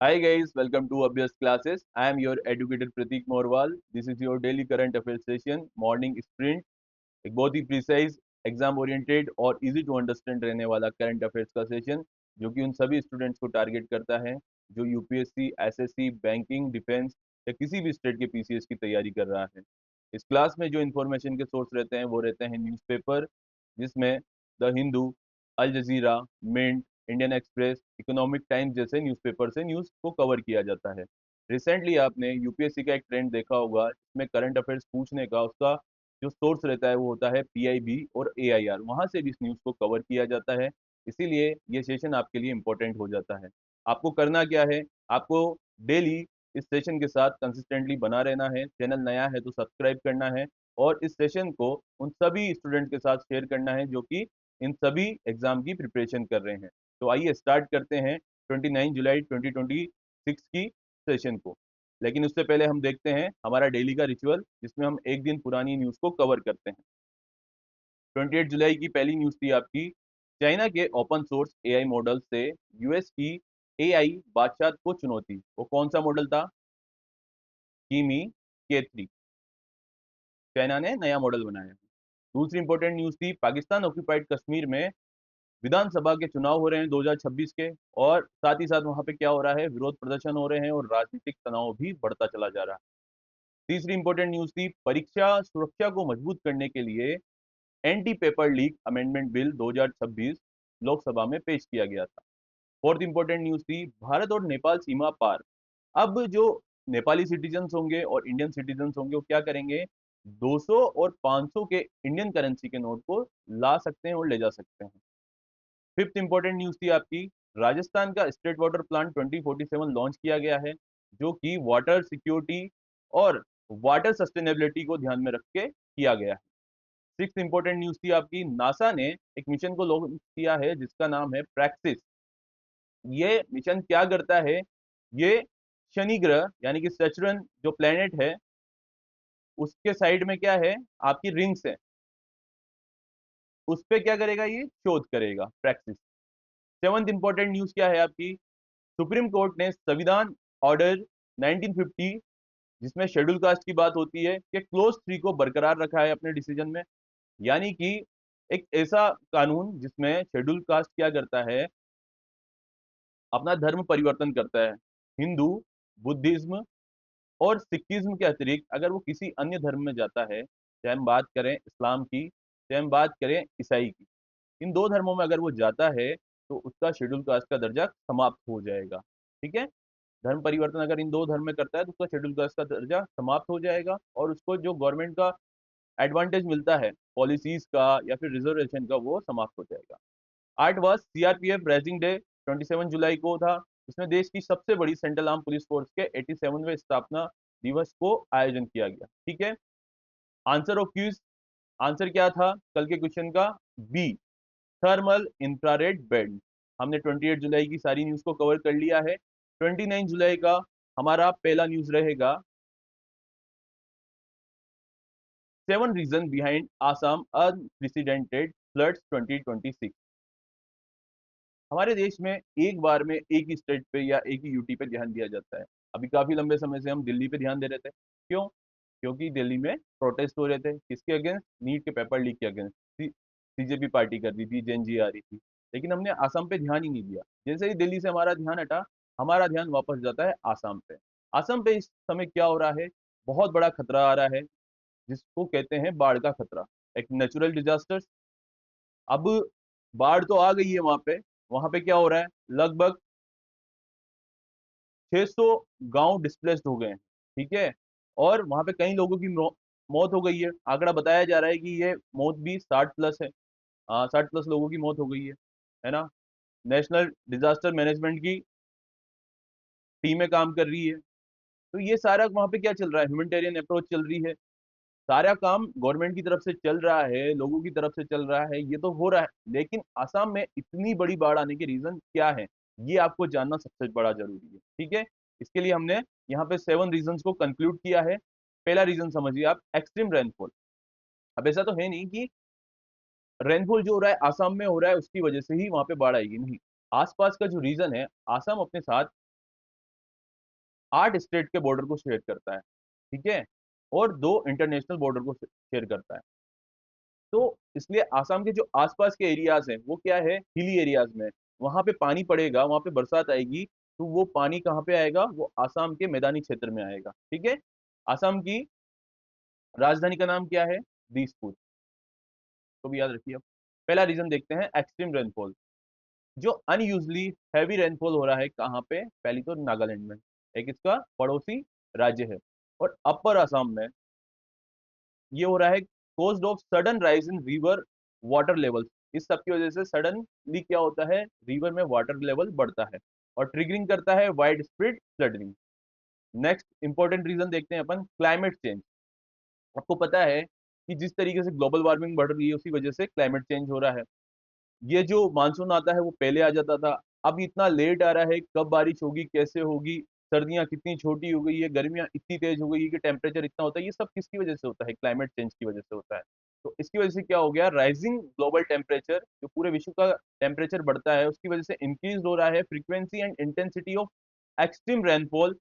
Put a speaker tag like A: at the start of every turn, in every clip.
A: Hi guys, welcome to Abhyas classes. I am your educator Pratik Morwal. This is your daily current affairs session, morning sprint. एक बहुत ही precise, exam oriented और easy to understand रहने वाला current affairs का session जो कि उन सभी स्टूडेंट्स को टारगेट करता है जो यूपीएससी, एसएससी, बैंकिंग, डिफेंस या किसी भी स्टेट के पीसीएस की तैयारी कर रहा है। इस क्लास में जो इन्फॉर्मेशन के सोर्स रहते हैं वो रहते हैं न्यूज़पेपर, जिसमें the Hindu, Al Jazeera, Mint, Indian Express, Economic Times जैसे न्यूज़पेपर से न्यूज़ को कवर किया जाता है। रिसेंटली आपने यूपीएससी का एक ट्रेंड देखा होगा, इसमें करंट अफेयर्स पूछने का उसका जो सोर्स रहता है वो होता है पीआईबी और एआईआर, वहां से भी इस न्यूज़ को कवर किया जाता है। इसीलिए ये सेशन आपके लिए इंपॉर्टेंट हो जाता है। आपको करना क्या है, आपको डेली इस सेशन के साथ कंसिस्टेंटली बना रहना है। चैनल नया है तो सब्सक्राइब करना है और इस सेशन को उन सभी स्टूडेंट के साथ शेयर करना है जो कि इन सभी एग्जाम की प्रिपरेशन कर रहे हैं। तो आइए स्टार्ट करते हैं 29 जुलाई 2026 की सेशन को। लेकिन उससे पहले हम देखते हैं हमारा डेली का रिचुअल, जिसमें हम एक दिन पुरानी न्यूज़ को कवर करते हैं। 28 जुलाई की पहली न्यूज़ थी आपकी, चाइना के ओपन सोर्स एआई मॉडल से यूएस की एआई बादशाह को चुनौती। वो कौन सा मॉडल था? कीमी के 3। चाइना ने नया मॉडल बनाया। दूसरी इंपॉर्टेंट न्यूज़ थी, पाकिस्तान ऑक्यूपाइड कश्मीर में विधानसभा के चुनाव हो रहे हैं 2026 के, और साथ ही साथ वहां पे क्या हो रहा है, विरोध प्रदर्शन हो रहे हैं और राजनीतिक तनाव भी बढ़ता चला जा रहा है। तीसरी इंपॉर्टेंट न्यूज़ थी, परीक्षा सुरक्षा को मजबूत करने के लिए anti paper leak amendment bill 2026 Lok Sabha में पेश किया गया था। फोर्थ इंपॉर्टेंट न्यूज़ थी, भारत और नेपाल सीमा पार। अब जो नेपाली सिटीजन्स होंगे और इंडियन सिटीजन्स होंगे वो क्या करेंगे, 200 और 500 के इंडियन करेंसी के नोट को ला सकते हैं और ले जा सकते हैं। फिफ्थ इंपॉर्टेंट न्यूज़ थी आपकी, राजस्थान का स्टेट वाटर प्लान 2047 लॉन्च किया गया है, जो कि वाटर सिक्योरिटी और वाटर सस्टेनेबिलिटी को ध्यान में रख के किया गया है। सिक्स इंपॉर्टेंट न्यूज़ थी आपकी, नासा ने एक मिशन को लॉन्च किया है जिसका नाम है प्रैक्सिस। ये मिशन क्या करता है, ये शनि ग्रह यानी कि सैटर्न जो प्लेनेट है उसके साइड में क्या है, आपकी रिंग्स है, उस पे क्या करेगा, ये शोध करेगा, प्रैक्टिस। सेवंथ इंपॉर्टेंट न्यूज क्या है आपकी, सुप्रीम कोर्ट ने संविधान ऑर्डर 1950, जिसमें शेड्यूल कास्ट की बात होती है, कि क्लोज 3 को बरकरार रखा है अपने डिसीजन में। यानी कि एक ऐसा कानून जिसमें शेड्यूल कास्ट क्या करता है, अपना धर्म परिवर्तन करता है। हिंदू, बुद्धिज्म और सिखिज्म के अतिरिक्त अगर वो किसी अन्य धर्म में जाता है, चाहे हम बात करें इस्लाम की, चाहे हम बात करें ईसाई की, इन दो धर्मों में अगर वो जाता है तो उसका शेड्यूल कास्ट का दर्जा समाप्त हो जाएगा। ठीक है, धर्म परिवर्तन अगर इन दो धर्म में करता है तो उसका शेड्यूल कास्ट का दर्जा समाप्त हो जाएगा और उसको जो गवर्नमेंट का एडवांटेज मिलता है पॉलिसीज का या फिर रिजर्वेशन का, वो समाप्त हो जाएगा। आठवां सीआरपीएफ राइजिंग डे 27 जुलाई को था, इसमें देश की सबसे बड़ी सेंट्रल आर्म पुलिस फोर्स के 87वें स्थापना दिवस को आयोजन किया गया। ठीक है, आंसर ऑफ क्यूज, आंसर क्या था कल के क्वेश्चन का? B, thermal infrared bed. हमने 28 जुलाई की सारी न्यूज को कवर कर लिया है। 29 जुलाई का हमारा पहला न्यूज रहेगा, 7 reason behind Assam unprecedented floods 2026। हमारे देश में एक बार में एक ही स्टेट पे या एक ही यूटी पे ध्यान दिया जाता है। अभी काफी लंबे समय से हम दिल्ली पे ध्यान दे रहे थे। क्यों? क्योंकि दिल्ली में प्रोटेस्ट हो रहे थे, किसके अगेंस्ट? नीट के पेपर लीक के अगेंस्ट। सीजेपी पार्टी कर रही थी, जेएनजी आ रही थी, लेकिन हमने आसाम पे ध्यान ही नहीं दिया। जैसे ही दिल्ली से हमारा ध्यान हटा, हमारा ध्यान वापस जाता है आसाम पे। आसाम पे इस समय क्या हो रहा है, बहुत बड़ा खतरा आ रहा है, जिसको कहते हैं बाढ़ का खतरा, एक नेचुरल डिजास्टर। अब बाढ़ तो आ गई है वहां पे क्या हो रहा है, लगभग 600 गांव डिस्प्लेस्ड हो गए हैं। ठीक है, और वहां पे कई लोगों की मौत हो गई है। आंकड़ा बताया जा रहा है कि ये मौत भी 60+ है। 60+ लोगों की मौत हो गई है ना। नेशनल डिजास्टर मैनेजमेंट की टीमें काम कर रही है। तो ये सारा वहां पे क्या चल रहा है, ह्यूमैनिटेरियन अप्रोच चल रही है। सारा काम गवर्नमेंट की तरफ से चल रहा है, लोगों की तरफ से चल रहा है, ये तो हो रहा है। लेकिन असम में इतनी बड़ी बाढ़ आने के रीजन क्या है, ये आपको जानना सबसे बड़ा जरूरी है। ठीक है, इसके लिए हमने यहाँ पे 7 रीजन को कंक्लूड किया है। पहला रीजन समझिए आप, एक्सट्रीम रेनफॉल। अब ऐसा तो है नहीं कि रेनफॉल जो हो रहा है आसाम में हो रहा है उसकी वजह से ही वहां पे बाढ़ आएगी, नहीं। आसपास का जो रीजन है, आसाम अपने साथ 8 स्टेट के बॉर्डर को शेयर करता है, ठीक है, और 2 इंटरनेशनल बॉर्डर को शेयर करता है। तो इसलिए आसाम के जो आसपास के एरियाज हैं वो क्या है, हिली एरियाज में, वहां पे पानी पड़ेगा, वहां पे बरसात आएगी, तो वो पानी कहाँ पे आएगा, वो आसाम के मैदानी क्षेत्र में आएगा, ठीक है। आसाम की राजधानी का नाम क्या है, दिसपुर, तो भी याद रखिए। पहला रीजन देखते हैं, एक्सट्रीम रेनफॉल। जो अनयूजली हैवी रेनफॉल हो रहा है कहाँ पे, पहली तो नागालैंड में, एक इसका पड़ोसी राज्य है, और अपर असम में ये हो रहा है caused of sudden rise in river water level. इस सब की वजह से सडनली क्या होता है, रिवर में वाटर लेवल बढ़ता है और ट्रिगरिंग करता है widespread flooding. Next important reason देखते हैं अपन, क्लाइमेट चेंज। आपको पता है कि जिस तरीके से ग्लोबल वार्मिंग बढ़ रही है उसी वजह से क्लाइमेट चेंज हो रहा है। ये जो मानसून आता है वो पहले आ जाता था, अब इतना लेट आ रहा है, कब बारिश होगी, कैसे होगी, सर्दियां कितनी छोटी हो गई है, गर्मियां इतनी तेज हो गई है कि टेम्परेचर इतना होता है, ये सब किसकी वजह से होता है, क्लाइमेट चेंज की वजह से होता है। तो इसकी वजह से क्या हो गया, राइजिंग ग्लोबल टेम्परेचर, जो पूरे विश्व का टेम्परेचर बढ़ता है उसकी वजह से इंक्रीज हो रहा है frequency and intensity of extreme rainfall,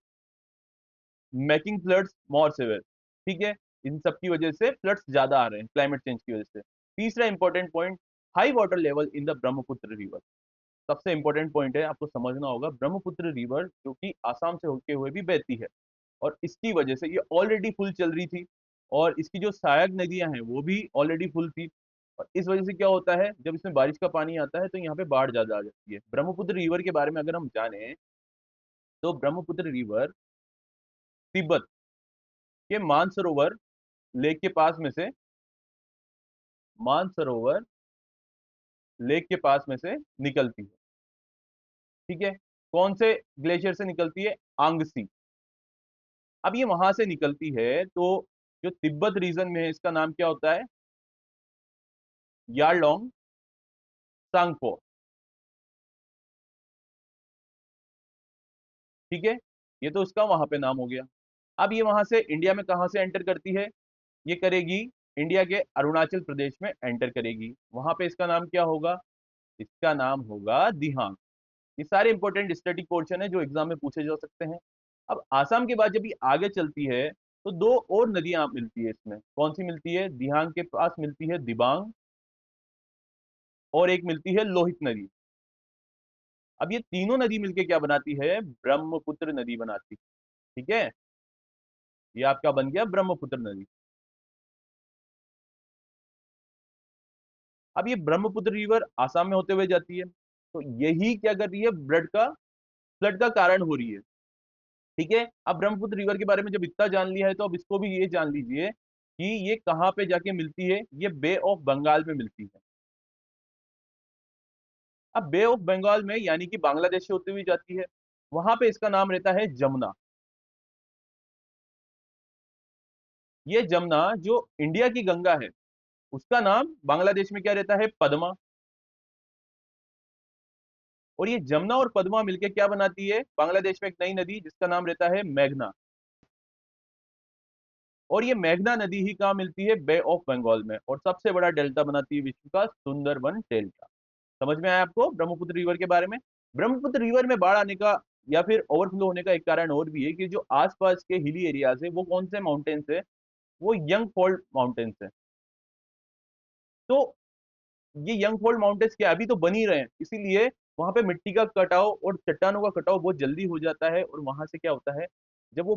A: making floods more severe, ठीक है। इन सब की वजह से फ्लड्स ज्यादा आ रहे हैं क्लाइमेट चेंज की वजह से। तीसरा important point, high water level in the Brahmaputra river. सबसे इंपॉर्टेंट पॉइंट है, आपको समझना होगा, ब्रह्मपुत्र रिवर जो कि आसाम से होते हुए भी बहती है, और इसकी वजह से ये ऑलरेडी फुल चल रही थी, और इसकी जो सहायक नदियां हैं वो भी ऑलरेडी फुल थी, और इस वजह से क्या होता है, जब इसमें बारिश का पानी आता है तो यहाँ पे बाढ़ ज्यादा आ जाती है। ब्रह्मपुत्र रिवर के बारे में अगर हम जाने, तो ब्रह्मपुत्र रिवर तिब्बत के मानसरोवर लेक के पास में से, मानसरोवर लेक के पास में से निकलती है, ठीक है। कौन से ग्लेशियर से निकलती है, आंगसी। अब ये वहां से निकलती है तो जो तिब्बत रीजन में है इसका नाम क्या होता है, यारलोंग सांगपो, ठीक है। ये तो उसका वहां पे नाम हो गया। अब ये वहां से इंडिया में कहां से एंटर करती है, ये करेगी इंडिया के अरुणाचल प्रदेश में एंटर करेगी, वहां पे इसका नाम क्या होगा, इसका नाम होगा दिहांग। ये सारे इंपॉर्टेंट स्टैटिक पोर्शन है जो एग्जाम में पूछे जा सकते हैं। अब आसाम के बाद जब ये आगे चलती है तो दो और नदियां मिलती है इसमें, कौन सी मिलती है, दिहांग के पास मिलती है दिबांग, और एक मिलती है लोहित नदी। अब ये तीनों नदी मिलके क्या बनाती है, ब्रह्मपुत्र नदी बनाती है, ठीक है। ये आपका बन गया ब्रह्मपुत्र नदी। अब ये ब्रह्मपुत्र रिवर आसाम में होते हुए जाती है, तो यही क्या कर रही है, फ्लड का कारण हो रही है, ठीक है। अब ब्रह्मपुत्र रिवर के बारे में जब इतना जान लिया है तो अब इसको भी ये जान लीजिए कि ये कहाँ पे जाके मिलती है, ये बे ऑफ बंगाल में मिलती है। अब बे ऑफ बंगाल में यानी कि बांग्लादेश से होती हुई जाती है, वहां पे इसका नाम रहता है जमुना। ये जमुना जो इंडिया की गंगा है उसका नाम बांग्लादेश में क्या रहता है, पद्मा। और ये जमुना और पद्मा मिलके क्या बनाती है, बांग्लादेश में एक नई नदी जिसका नाम रहता है मेघना। और ये मेघना नदी ही कहाँ मिलती है, बे ऑफ बंगाल में, और सबसे बड़ा डेल्टा बनाती है विश्व का, सुंदरबन डेल्टा। समझ में आया आपको ब्रह्मपुत्र रिवर के बारे में। ब्रह्मपुत्र रिवर में बाढ़ आने का या फिर ओवरफ्लो होने का एक कारण और भी है कि जो आसपास के हिली एरियाज है वो कौन से माउंटेन्स है, वो यंग फोल्ड माउंटेन्स है। तो ये यंग फोल्ड माउंटेन्स क्या अभी तो बन ही रहे हैं, इसीलिए वहां पे मिट्टी का कटाव और चट्टानों का कटाव बहुत जल्दी हो जाता है, और वहां से क्या होता है, जब वो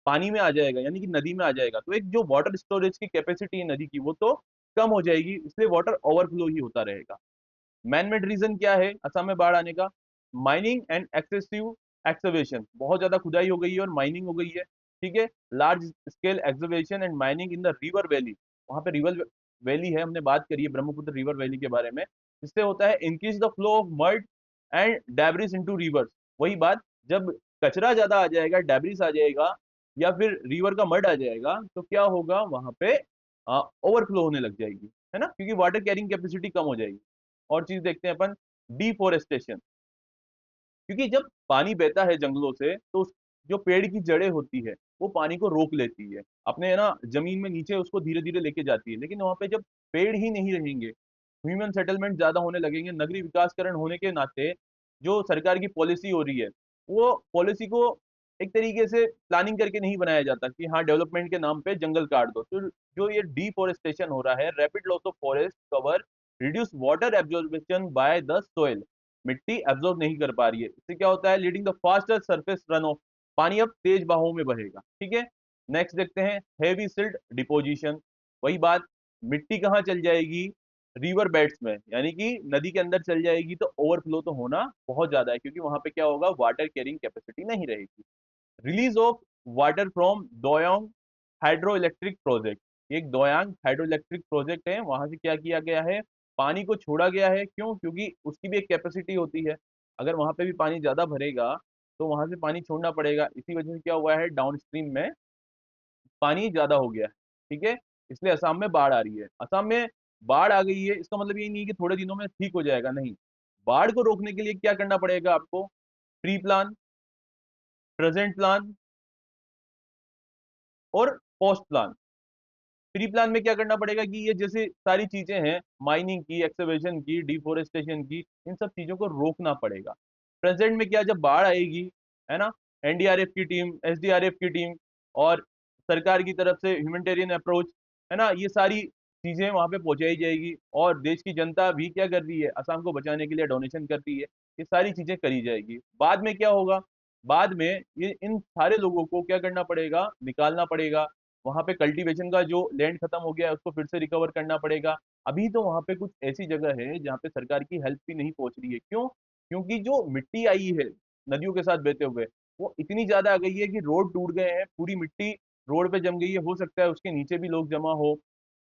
A: पानी में आ जाएगा यानी कि नदी में आ जाएगा तो एक जो वाटर स्टोरेज की कैपेसिटी है नदी की वो तो कम हो जाएगी, इसलिए वाटर ओवरफ्लो ही होता रहेगा। मैन मेड रीजन क्या है असम में बाढ़ आने का, माइनिंग एंड एक्सेसिव एक्सकवेशन, बहुत ज्यादा खुदाई हो गई है और माइनिंग हो गई है, ठीक है। Large scale excavation and mining in the river valley, वहां पे रिवर वैली है, हमने बात करी है ब्रह्मपुत्र रिवर वैली के बारे में। इससे होता है increase the flow of mud and debris into reverse. वही बात, जब कचरा ज्यादा आ जाएगा, डेब्रिस आ जाएगा, या फिर रिवर का मड आ जाएगा, तो क्या होगा वहां पे, ओवरफ्लो होने लग जाएगी, है ना, क्योंकि वाटर कैरिंग कैपेसिटी कम हो जाएगी। और चीज देखते हैं अपन, डिफोरेस्टेशन। क्योंकि जब पानी बहता है जंगलों से तो जो पेड़ की जड़ें होती है वो पानी को रोक लेती है, अपने है ना जमीन में नीचे उसको धीरे धीरे लेके जाती है, लेकिन वहां पे जब पेड़ ही नहीं रहेंगे, ह्यूमन सेटलमेंट ज्यादा होने लगेंगे, नगरीय विकासकरण होने के नाते जो सरकार की पॉलिसी हो रही है वो पॉलिसी को एक तरीके से प्लानिंग करके नहीं बनाया जाता कि हाँ डेवलपमेंट के नाम पे जंगल काट दो। तो जो ये डिफोरेस्टेशन हो रहा है, rapid loss of forest cover, reduce water absorption by the soil, मिट्टी एब्जॉर्ब नहीं कर पा रही है, इससे क्या होता है, leading the faster surface run of, पानी अब तेज बहाव में बहेगा। ठीक है, नेक्स्ट देखते हैं हेवी सिल्ट डिपोजिशन। वही बात, मिट्टी कहाँ चल जाएगी, रिवर बेड्स में, यानी कि नदी के अंदर चल जाएगी, तो ओवरफ्लो तो होना बहुत ज्यादा है, क्योंकि वहां पे क्या होगा, वाटर कैरिंग कैपेसिटी नहीं रहेगी। Release of water from Doyang hydro electric project, एक दोयांग हाइड्रो इलेक्ट्रिक प्रोजेक्ट है, वहां से क्या किया गया है, पानी को छोड़ा गया है। क्यों? क्योंकि उसकी भी एक कैपेसिटी होती है, अगर वहां पे भी पानी ज्यादा भरेगा तो वहां से पानी छोड़ना पड़ेगा। इसी वजह से क्या हुआ है, डाउन स्ट्रीम में पानी ज्यादा हो गया है। ठीक है, इसलिए असम में बाढ़ आ रही है। असम में बाढ़ आ गई है, इसका मतलब ये नहीं है कि थोड़े दिनों में ठीक हो जाएगा, नहीं। बाढ़ को रोकने के लिए क्या करना पड़ेगा आपको, प्री प्लान, प्रेजेंट प्लान और पोस्ट प्लान। प्री प्लान में क्या करना पड़ेगा कि ये जैसे सारी चीजें हैं, माइनिंग की, एक्सकवेशन की, डिफोरेस्टेशन की, इन सब चीजों को रोकना पड़ेगा। प्रेजेंट में क्या, जब बाढ़ आएगी, है ना, एनडीआरएफ की टीम, एसडीआरएफ की टीम और सरकार की तरफ से ह्यूमैनिटेरियन अप्रोच, है ना, ये सारी चीजें वहां पे पहुंचाई जाएगी। और देश की जनता भी क्या कर रही है, असम को बचाने के लिए डोनेशन कर रही है, ये सारी चीजें करी जाएगी। बाद में क्या होगा, बाद में ये इन सारे लोगों को क्या करना पड़ेगा, निकालना पड़ेगा। वहां पे कल्टीवेशन का जो लैंड खत्म हो गया है उसको फिर से रिकवर करना पड़ेगा। अभी तो वहां पे कुछ ऐसी जगह है जहाँ पे सरकार की हेल्प भी नहीं पहुंच रही है। क्यों? क्योंकि जो मिट्टी आई है नदियों के साथ बहते हुए, वो इतनी ज्यादा आ गई है कि रोड टूट गए हैं, पूरी मिट्टी रोड पे जम गई है, हो सकता है उसके नीचे भी लोग जमा हो।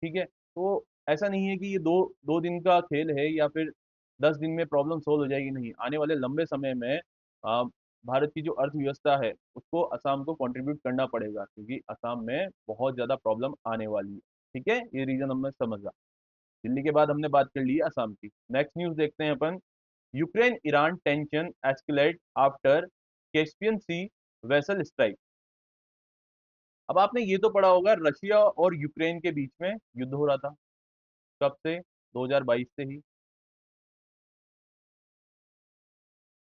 A: ठीक है, तो ऐसा नहीं है कि ये दो दो दिन का खेल है या फिर 10 दिन में प्रॉब्लम सोल्व हो जाएगी, नहीं। आने वाले लंबे समय में आ, भारत की जो अर्थव्यवस्था है उसको असम को कंट्रीब्यूट करना पड़ेगा, क्योंकि असम में बहुत ज्यादा प्रॉब्लम आने वाली है। ठीक है, ये रीजन हमने समझा। दिल्ली के बाद हमने बात कर ली असम की। नेक्स्ट न्यूज देखते हैं अपन, Ukraine Iran tension escalate after Caspian sea vessel strike. अब आपने ये तो पढ़ा होगा, रशिया और यूक्रेन के बीच में युद्ध हो रहा था, कब से, 2022 से ही।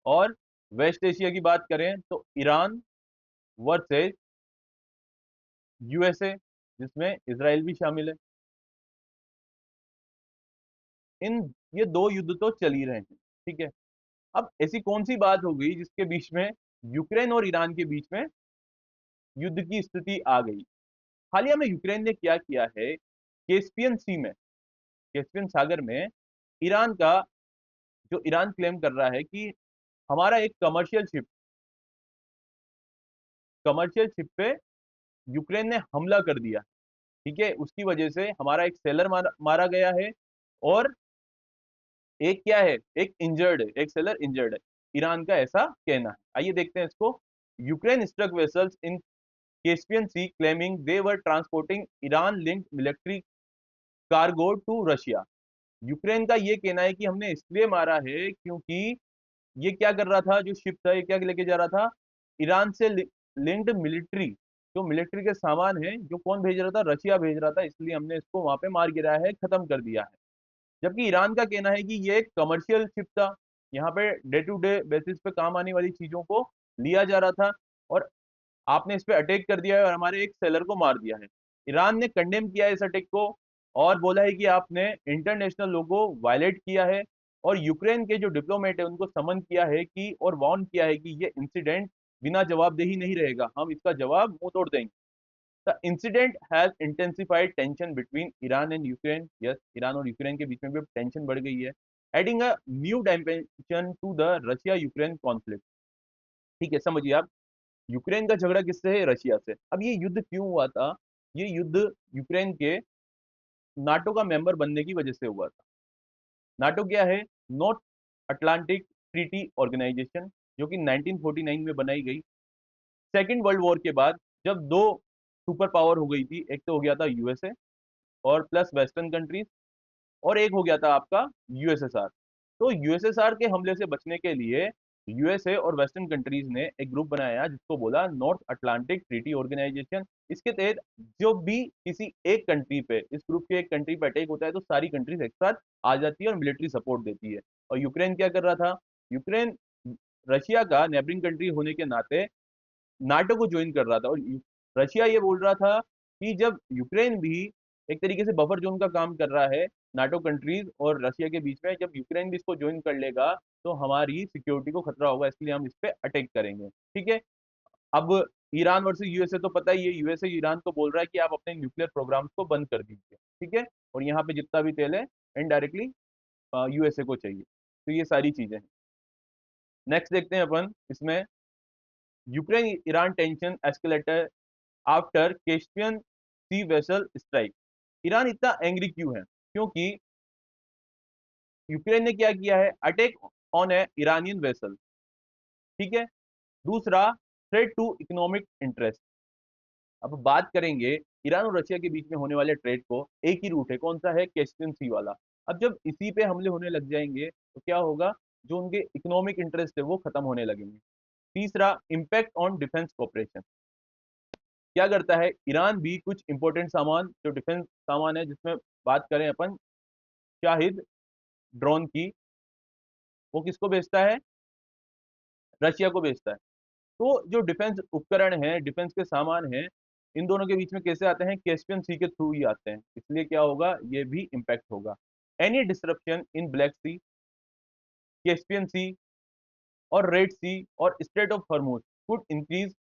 A: और वेस्ट एशिया की बात करें तो ईरान वर्सेस यूएसए, जिसमें इसराइल भी शामिल है। इन ये दो युद्ध तो चल ही रहे हैं। ठीक है, अब ऐसी कौन सी बात हो गई जिसके बीच में यूक्रेन और ईरान के बीच में युद्ध की स्थिति आ गई। हालिया में यूक्रेन ने क्या किया है, कैस्पियन सी में, कैस्पियन सागर में, ईरान का, जो ईरान क्लेम कर रहा है कि हमारा एक कमर्शियल शिप पे यूक्रेन ने हमला कर दिया। ठीक है, उसकी वजह से हमारा एक सेलर मारा गया है, और एक क्या है, एक इंजर्ड है, एक सेलर इंजर्ड है, ईरान का ऐसा कहना है। आइए देखते हैं इसको। Ukraine struck vessels in Caspian Sea claiming they were transporting Iran linked military cargo to Russia. Ukraine का ये कहना है कि हमने इसलिए मारा है क्योंकि ये क्या कर रहा था, जो शिप था ये क्या लेके जा रहा था, ईरान से लिंक्ड मिलिट्री, जो मिलिट्री के सामान है, जो कौन भेज रहा था, रशिया भेज रहा था, इसलिए हमने इसको वहां पे मार गिराया है, खत्म कर दिया है। जबकि ईरान का कहना है कि ये एक कमर्शियल शिप था, यहाँ पे डे टू डे बेसिस पे काम आने वाली चीजों को लिया जा रहा था, और आपने इस पे अटैक कर दिया है और हमारे एक सेलर को मार दिया है। ईरान ने कंडेम किया है इस अटैक को, और बोला है कि आपने इंटरनेशनल लॉ को वायलेट किया है, और यूक्रेन के जो डिप्लोमेट है उनको समन किया है कि, और वार्न किया है कि ये इंसिडेंट बिना जवाबदेही नहीं रहेगा, हम इसका जवाब मुंह तोड़ देंगे। The incident has intensified tension between Iran and Ukraine. Yes, Iran और यूक्रेन के बीच में भी टेंशन बढ़ गई है, adding a new dimension to the Russia Ukraine conflict. ठीक है, समझिए आप, यूक्रेन का झगड़ा किससे है, रशिया से। अब ये युद्ध क्यों हुआ था, ये युद्ध यूक्रेन के नाटो का मेंबर बनने की वजह से हुआ था। नाटो क्या है, नॉर्थ अटलांटिक ट्रीटी ऑर्गेनाइजेशन, जो कि 1949 में बनाई गई, सेकेंड वर्ल्ड वॉर के बाद, जब दो सुपर पावर हो गई थी, एक तो हो गया था यूएसए और प्लस वेस्टर्न कंट्रीज, और एक हो गया था आपका यूएसएसआर। तो यूएसएसआर के हमले से बचने के लिए यूएसए और वेस्टर्न कंट्रीज ने एक ग्रुप बनाया जिसको बोला नॉर्थ अटलांटिक ट्रीटी ऑर्गेनाइजेशन। इसके तहत जो भी किसी एक कंट्री पे, इस ग्रुप के एक कंट्री पे अटैक होता है तो सारी कंट्रीज एक साथ आ जाती है और मिलिट्री सपोर्ट देती है। और यूक्रेन क्या कर रहा था, यूक्रेन रशिया का नेबरिंग कंट्री होने के नाते नाटो को ज्वाइन कर रहा था, और रशिया ये बोल रहा था कि जब यूक्रेन भी एक तरीके से बफर जोन का काम कर रहा है नाटो कंट्रीज और रशिया के बीच में, जब यूक्रेन भी इसको ज्वाइन कर लेगा तो हमारी सिक्योरिटी को खतरा होगा, इसलिए हम इस पे अटैक करेंगे। ठीक है। अब ईरान वर्सेस यूएसए तो पता ही है, यूएसए ईरान को बोल रहा है कि आप अपने न्यूक्लियर प्रोग्राम्स को बंद कर दीजिए। ठीक है। और यहाँ पे जितना भी तेल है इनडायरेक्टली यूएसए को चाहिए। तो ये सारी चीजें हैं। नेक्स्ट देखते हैं अपन इसमें, Ukraine Iran tension escalated after Caspian sea vessel strike. Iran इतना एंग्री क्यों है? क्योंकि यूक्रेन ने क्या किया है, attack on a Iranian vessel. ठीक है। दूसरा, थ्रेट टू इकोनॉमिक इंटरेस्ट। अब बात करेंगे ईरान और रशिया के बीच में होने वाले ट्रेड को, एक ही रूट है, कौन सा है? कैस्पियन सी वाला। अब जब इसी पे हमले होने लग जाएंगे तो क्या होगा, जो उनके इकोनॉमिक इंटरेस्ट है वो खत्म होने लगेंगे। तीसरा, इम्पैक्ट ऑन डिफेंस कॉपरेशन। क्या करता है ईरान भी कुछ इंपॉर्टेंट सामान, जो डिफेंस सामान है, जिसमें बात करें अपन शाहिद ड्रोन की, वो किसको बेचता है? रशिया को बेचता है। तो जो डिफेंस उपकरण है, डिफेंस के सामान हैं, इन दोनों के बीच में कैसे आते हैं? कैस्पियन सी के थ्रू ही आते हैं, इसलिए क्या होगा, ये भी इम्पैक्ट होगा। Any disruption in black sea, Caspian sea और रेड सी और strait of Hormuz could increase.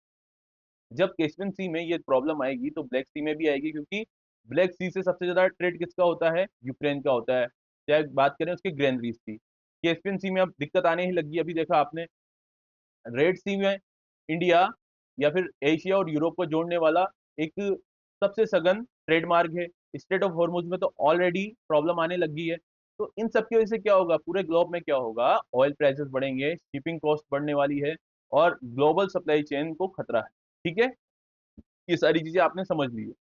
A: जब कैस्पियन सी में ये प्रॉब्लम आएगी तो ब्लैक सी में भी आएगी, क्योंकि ब्लैक सी से सबसे ज्यादा ट्रेड किसका होता है? यूक्रेन का होता है। चाहे बात करें उसके ग्रेनरीज की, कैस्पियन सी में अब दिक्कत आने ही लगी। अभी देखा आपने, रेड सी में इंडिया या फिर एशिया और यूरोप को जोड़ने वाला एक सबसे सघन ट्रेड मार्ग है। स्ट्रेट ऑफ हॉर्मुज में तो ऑलरेडी प्रॉब्लम आने लगी है। तो इन सब की वजह से क्या होगा, पूरे ग्लोब में क्या होगा, ऑयल प्राइसेस बढ़ेंगे, शिपिंग कॉस्ट बढ़ने वाली है, और ग्लोबल सप्लाई चेन को खतरा है। ठीक है। ये सारी चीजें आपने समझ ली है।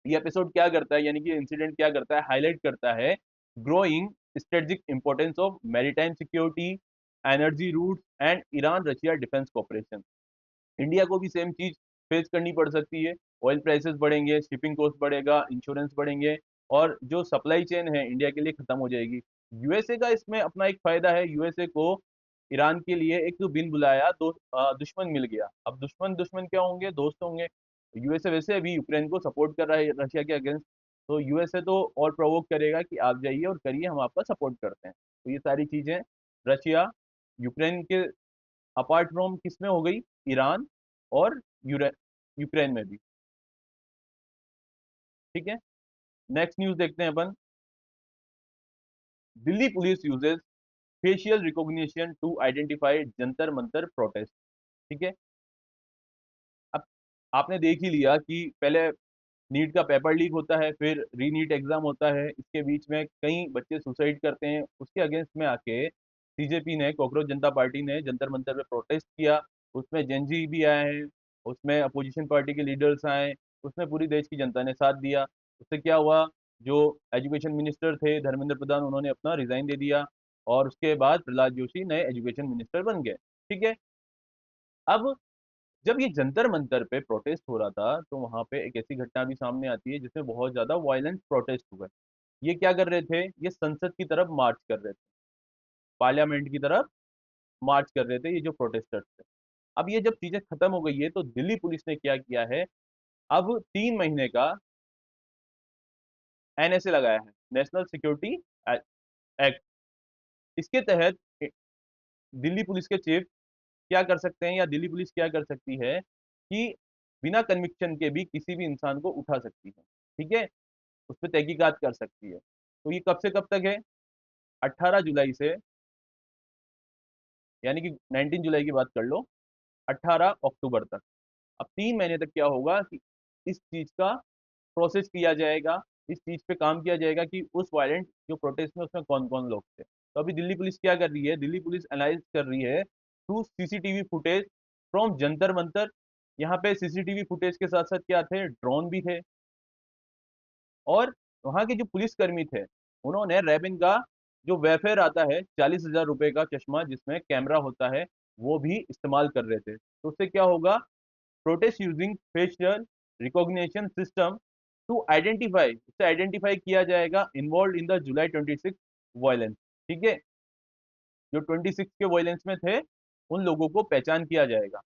A: ये एपिसोड क्या करता है, यानी कि इंसिडेंट क्या करता है, हाईलाइट करता है growing strategic importance of maritime security, energy routes and Iran Russia defence cooperation. India को भी सेम चीज फेस करनी पड़ सकती है। ऑयल प्राइसेस बढ़ेंगे, शिपिंग कॉस्ट बढ़ेगा, इंश्योरेंस बढ़ेंगे, और जो सप्लाई चेन है इंडिया के लिए खत्म हो जाएगी। यूएसए का इसमें अपना एक फायदा है, यूएसए को ईरान के लिए एक बिन बुलाया दुश्मन मिल गया। अब दुश्मन दुश्मन क्या होंगे? दोस्त होंगे। यूएसए वैसे अभी यूक्रेन को सपोर्ट कर रहा है रशिया के अगेंस्ट, तो यूएसए तो और प्रोवोक करेगा कि आप जाइए और करिए, हम आपका सपोर्ट करते हैं। तो ये सारी चीजें रशिया यूक्रेन के अपार्ट फ्रॉम किस में हो गई? ईरान और यूक्रेन में भी। ठीक है। नेक्स्ट न्यूज देखते हैं अपन, Delhi police uses facial recognition to identify Jantar Mantar protest. ठीक है। अब आपने देख ही लिया कि पहले नीट का पेपर लीक होता है, फिर री नीट एग्जाम होता है, इसके बीच में कई बच्चे सुसाइड करते हैं, उसके अगेंस्ट में आके सीजेपी ने, कॉकरोच जनता पार्टी ने जंतर मंतर पे प्रोटेस्ट किया। उसमें जेनजी भी आए हैं, उसमें अपोजिशन पार्टी के लीडर्स आए, उसमें पूरी देश की जनता ने साथ दिया। उससे क्या हुआ, जो एजुकेशन मिनिस्टर थे धर्मेंद्र प्रधान, उन्होंने अपना रिजाइन दे दिया, और उसके बाद प्रहलाद जोशी नए एजुकेशन मिनिस्टर बन गए। ठीक है। अब जब ये जंतर मंतर पे प्रोटेस्ट हो रहा था तो वहां पे एक ऐसी घटना भी सामने आती है जिसमें बहुत ज्यादा वायलेंट प्रोटेस्ट हुए। ये क्या कर रहे थे, ये संसद की तरफ मार्च कर रहे थे, पार्लियामेंट की तरफ मार्च कर रहे थे ये जो प्रोटेस्टर्स थे। अब ये जब चीजें खत्म हो गई है तो दिल्ली पुलिस ने क्या किया है, अब 3 महीने का एनएसए लगाया है, नेशनल सिक्योरिटी एक्ट। इसके तहत दिल्ली पुलिस के चीफ क्या कर सकते हैं, या दिल्ली पुलिस क्या कर सकती है कि बिना कन्विक्शन के भी किसी भी इंसान को उठा सकती है। ठीक है। उस पर तहकीकात कर सकती है। तो ये कब से कब तक है? 18 जुलाई से, यानी कि 19 जुलाई की बात कर लो, 18 अक्टूबर तक। अब 3 महीने तक क्या होगा कि इस चीज का प्रोसेस किया जाएगा, इस चीज पे काम किया जाएगा कि उस वायलेंट जो प्रोटेस्ट में उसमें कौन कौन लोग थे। तो अभी दिल्ली पुलिस क्या कर रही है, दिल्ली पुलिस एनालाइज कर रही है through CCTV footage from Jantar Mantar. यहाँ पे सीसीटीवी फुटेज के साथ साथ क्या थे, ड्रोन भी थे, और वहां के जो पुलिसकर्मी थे उन्होंने रैबिन का जो वेफेयर आता है 40,000 रुपए का चश्मा जिसमें कैमरा होता है, वो भी इस्तेमाल कर रहे थे। तो उससे क्या होगा, protest using facial recognition system to identify, उससे आइडेंटिफाई किया जाएगा involve in the July 26 violence. ठीक है। जो 26 के वायलेंस में थे उन लोगों को पहचान किया जाएगा।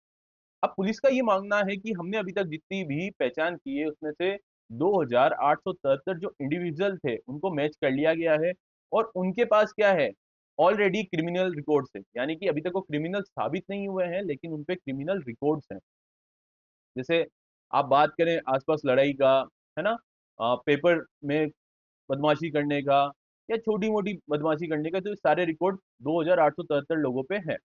A: अब पुलिस का ये मानना है कि हमने अभी तक जितनी भी पहचान की है उसमें से 2873 जो इंडिविजुअल थे उनको मैच कर लिया गया है, और उनके पास क्या है, ऑलरेडी क्रिमिनल रिकॉर्ड्स है, यानी कि अभी तक वो क्रिमिनल साबित नहीं हुए हैं लेकिन उन पे क्रिमिनल रिकॉर्ड्स हैं। जैसे आप बात करें आसपास लड़ाई का, है ना, पेपर में बदमाशी करने का या छोटी मोटी बदमाशी करने का, तो ये सारे रिकॉर्ड 2873 लोगों पे है।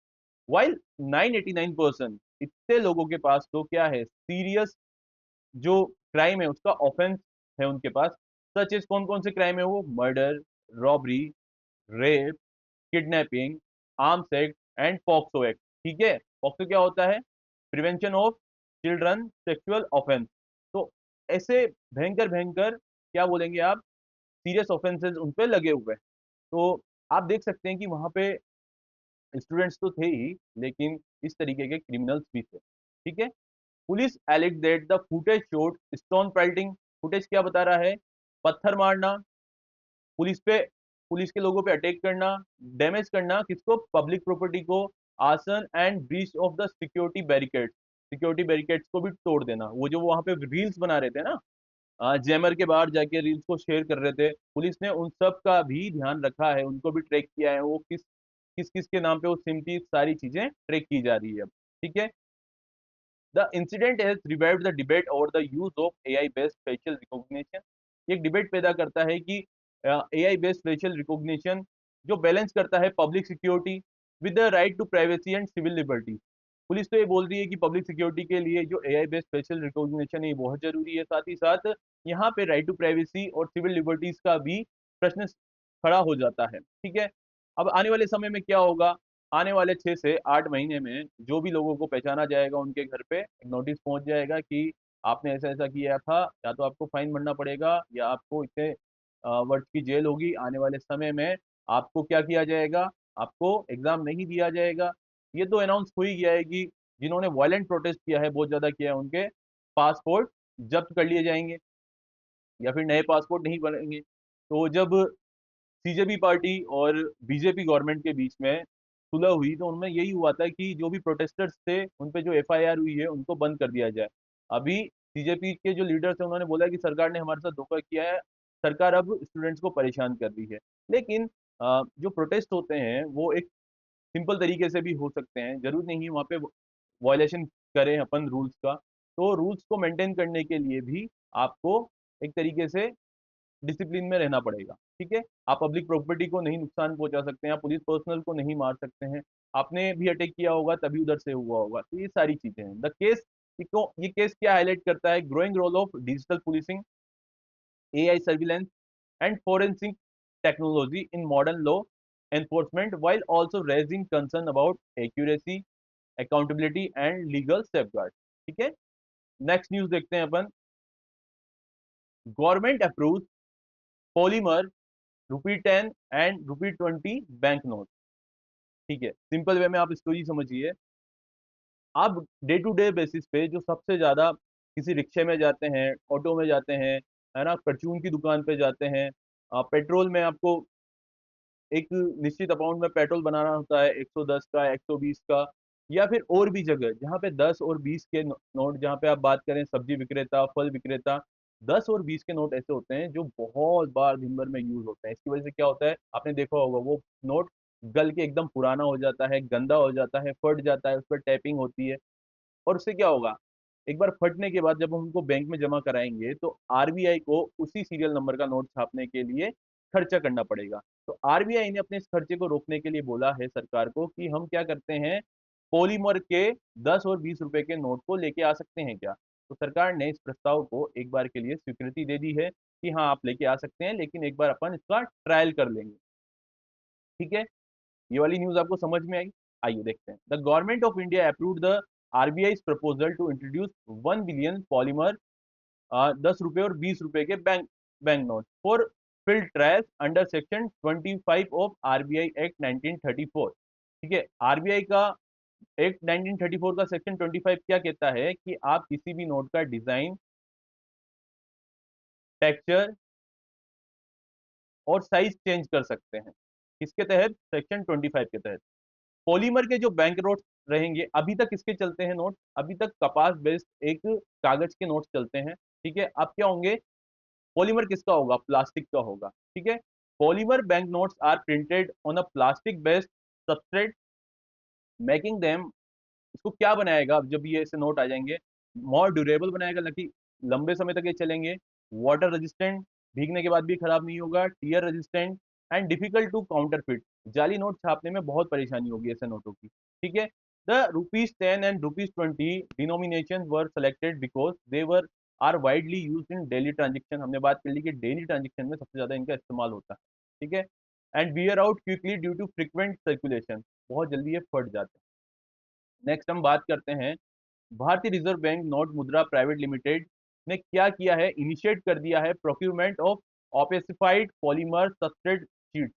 A: वाइल 989% इतने लोगों के पास तो क्या है, सीरियस जो क्राइम है उसका ऑफेंस है उनके पास। सच एज कौन कौन से क्राइम है वो, murder, robbery, rape, kidnapping, arms act and POCSO act. ठीक है, पॉक्सो क्या होता है, prevention of children sexual offence. तो ऐसे भयंकर भयंकर क्या बोलेंगे आप, सीरियस ऑफेंसेस उन पे लगे हुए हैं। तो आप देख सकते हैं कि वहां पे स्टूडेंट्स तो थे ही लेकिन इस तरीके के क्रिमिनल्स भी थे। ठीक है, police elite that the footage showed stone pelting. Footage क्या बता रहा है, पत्थर मारना, पुलिस पे, पुलिस के लोगों पे अटैक करना, डैमेज करना किसको, पब्लिक प्रॉपर्टी को, आसन and breach of the security barricade, security barricades को भी तोड़ देना। वो जो वहां पे रील्स बना रहे थे ना, जैमर के बाहर जाके रील्स को शेयर कर रहे थे, पुलिस ने उन सब का भी ध्यान रखा है, उनको भी ट्रैक किया है, वो किस किस किस के नाम पे वो सिम्पली सारी चीजें ट्रैक की जा रही है अब। ठीक है, the incident has revived the debate over the use of AI based facial recognition. एक डिबेट पैदा करता है कि एआई बेस्ड फेशियल रिकॉग्निशन जो बैलेंस करता है public security with the right to privacy and civil liberty. Police तो ये बोल रही है कि पब्लिक सिक्योरिटी के लिए जो एआई बेस्ड फेशियल रिकॉग्निशन है ये बहुत जरूरी है, साथ ही साथ यहाँ पे राइट टू प्राइवेसी और सिविल लिबर्टीज का भी प्रश्न खड़ा हो जाता है। ठीक है, अब आने वाले समय में क्या होगा, आने वाले 6 से 8 महीने में जो भी लोगों को पहचाना जाएगा उनके घर पे एक नोटिस पहुंच जाएगा कि आपने ऐसा ऐसा किया था, या तो आपको फाइन भरना पड़ेगा या आपको इतने वर्ष की जेल होगी। आने वाले समय में आपको क्या किया जाएगा, आपको एग्जाम नहीं दिया जाएगा। ये तो अनाउंस हो ही गया है कि जिन्होंने वायलेंट प्रोटेस्ट किया है, बहुत ज्यादा किया है, उनके पासपोर्ट जब्त कर लिए जाएंगे या फिर नए पासपोर्ट नहीं बनेंगे। तो जब सीजेपी पार्टी और बीजेपी गवर्नमेंट के बीच में सुलह हुई तो उनमें यही हुआ था कि जो भी प्रोटेस्टर्स थे उन पे जो एफआईआर हुई है उनको बंद कर दिया जाए। अभी सीजेपी के जो लीडर्स हैं उन्होंने बोला कि सरकार ने हमारे साथ धोखा किया है, सरकार अब स्टूडेंट्स को परेशान कर रही है। लेकिन जो प्रोटेस्ट होते हैं वो एक सिंपल तरीके से भी हो सकते हैं, जरूर नहीं वहाँ पे वायलेशन करें अपन रूल्स का। तो रूल्स को मेंटेन करने के लिए भी आपको एक तरीके से डिसिप्लिन में रहना पड़ेगा। ठीक है, आप पब्लिक प्रॉपर्टी को नहीं नुकसान पहुंचा सकते हैं, आप पुलिस पर्सनल को नहीं मार सकते हैं, आपने भी अटैक किया होगा तभी उधर से हुआ होगा। तो ये सारी चीजें हैं द केस। ये केस क्या हाईलाइट करता है, growing role of digital policing, AI surveillance and forensic technology in modern law enforcement while also raising concern about accuracy, accountability and legal safeguards। ठीक है, नेक्स्ट न्यूज देखते हैं अपन। Government approve polymer ₹10 and ₹20 bank note. ठीक है, simple way में आप story समझिए। आप डे टू डे बेसिस पे जो सबसे ज्यादा किसी रिक्शे में जाते हैं, ऑटो में जाते हैं, है ना, परचून की दुकान पे जाते हैं, पेट्रोल में आपको एक निश्चित अमाउंट में पेट्रोल बनाना होता है, 110 का, 120 का, या फिर और भी जगह जहाँ पे 10 और 20 के नोट, जहाँ पे आप बात करें सब्जी विक्रेता, फल विक्रेता, 10 और 20 के नोट ऐसे होते हैं जो बहुत बार दिन भर में यूज होते हैं। इसकी वजह से क्या होता है, आपने देखा होगा वो नोट गल के एकदम पुराना हो जाता है, गंदा हो जाता है, फट जाता है, उस पर टैपिंग होती है। और उससे क्या होगा, एक बार फटने के बाद जब हम उनको बैंक में जमा कराएंगे तो आरबीआई को उसी सीरियल नंबर का नोट छापने के लिए खर्चा करना पड़ेगा। तो आरबीआई ने अपने इस खर्चे को रोकने के लिए बोला है सरकार को कि हम क्या करते हैं, पॉलीमर के 10 और 20 रुपए के नोट को लेके आ सकते हैं क्या। तो सरकार ने इस प्रस्ताव को एक बार के लिए स्वीकृति दे दी है कि हाँ आप लेके आ सकते हैं, लेकिन एक बार अपन इसका ट्रायल कर लेंगे। ठीक है, ये वाली न्यूज आपको समझ में आई। आइए देखते हैं। The government of India approved the RBI proposal to introduce 1 billion polymer 10 रुपए और 20 रुपए के bank note for field trial under section 25 of RBI act 1934। ठीक है, आरबीआई का एक्ट 1934 का सेक्शन 25 क्या कहता है कि आप किसी भी नोट का डिजाइन, टेक्सचर और साइज चेंज कर सकते हैं। किसके तहत, सेक्शन 25 के तहत। पॉलीमर के जो बैंक नोट रहेंगे, अभी तक किसके चलते हैं नोट, अभी तक कपास बेस्ड एक कागज के नोट चलते हैं, ठीक है। अब क्या होंगे, पॉलीमर किसका होगा, प्लास्टिक का होगा, ठीक है। Polymer bank notes are printed on a plastic based substrate making them, इसको क्या बनाएगा, अब जब ये ऐसे नोट आ जाएंगे, मोर ड्यूरेबल बनाएगा, ताकि लंबे समय तक ये चलेंगे, वाटर रेजिस्टेंट, भीगने के बाद भी खराब नहीं होगा, tear resistant and difficult to counterfeit, जाली नोट छापने में बहुत परेशानी होगी ऐसे नोटों की, ठीक है। The ₹10 and ₹20 denomination were selected because they were are widely use in daily transaction, हमने बात कर ली कि डेली ट्रांजेक्शन में सबसे ज्यादा इनका इस्तेमाल होता है, ठीक है। And wear out quickly due to frequent circulation, बहुत जल्दी ये फट जाते हैं। नेक्स्ट हम बात करते हैं, Bharatiya reserve bank note Mudra private limited ने क्या किया है, इनिशिएट कर दिया है procurement of opacified polymer substrate sheet,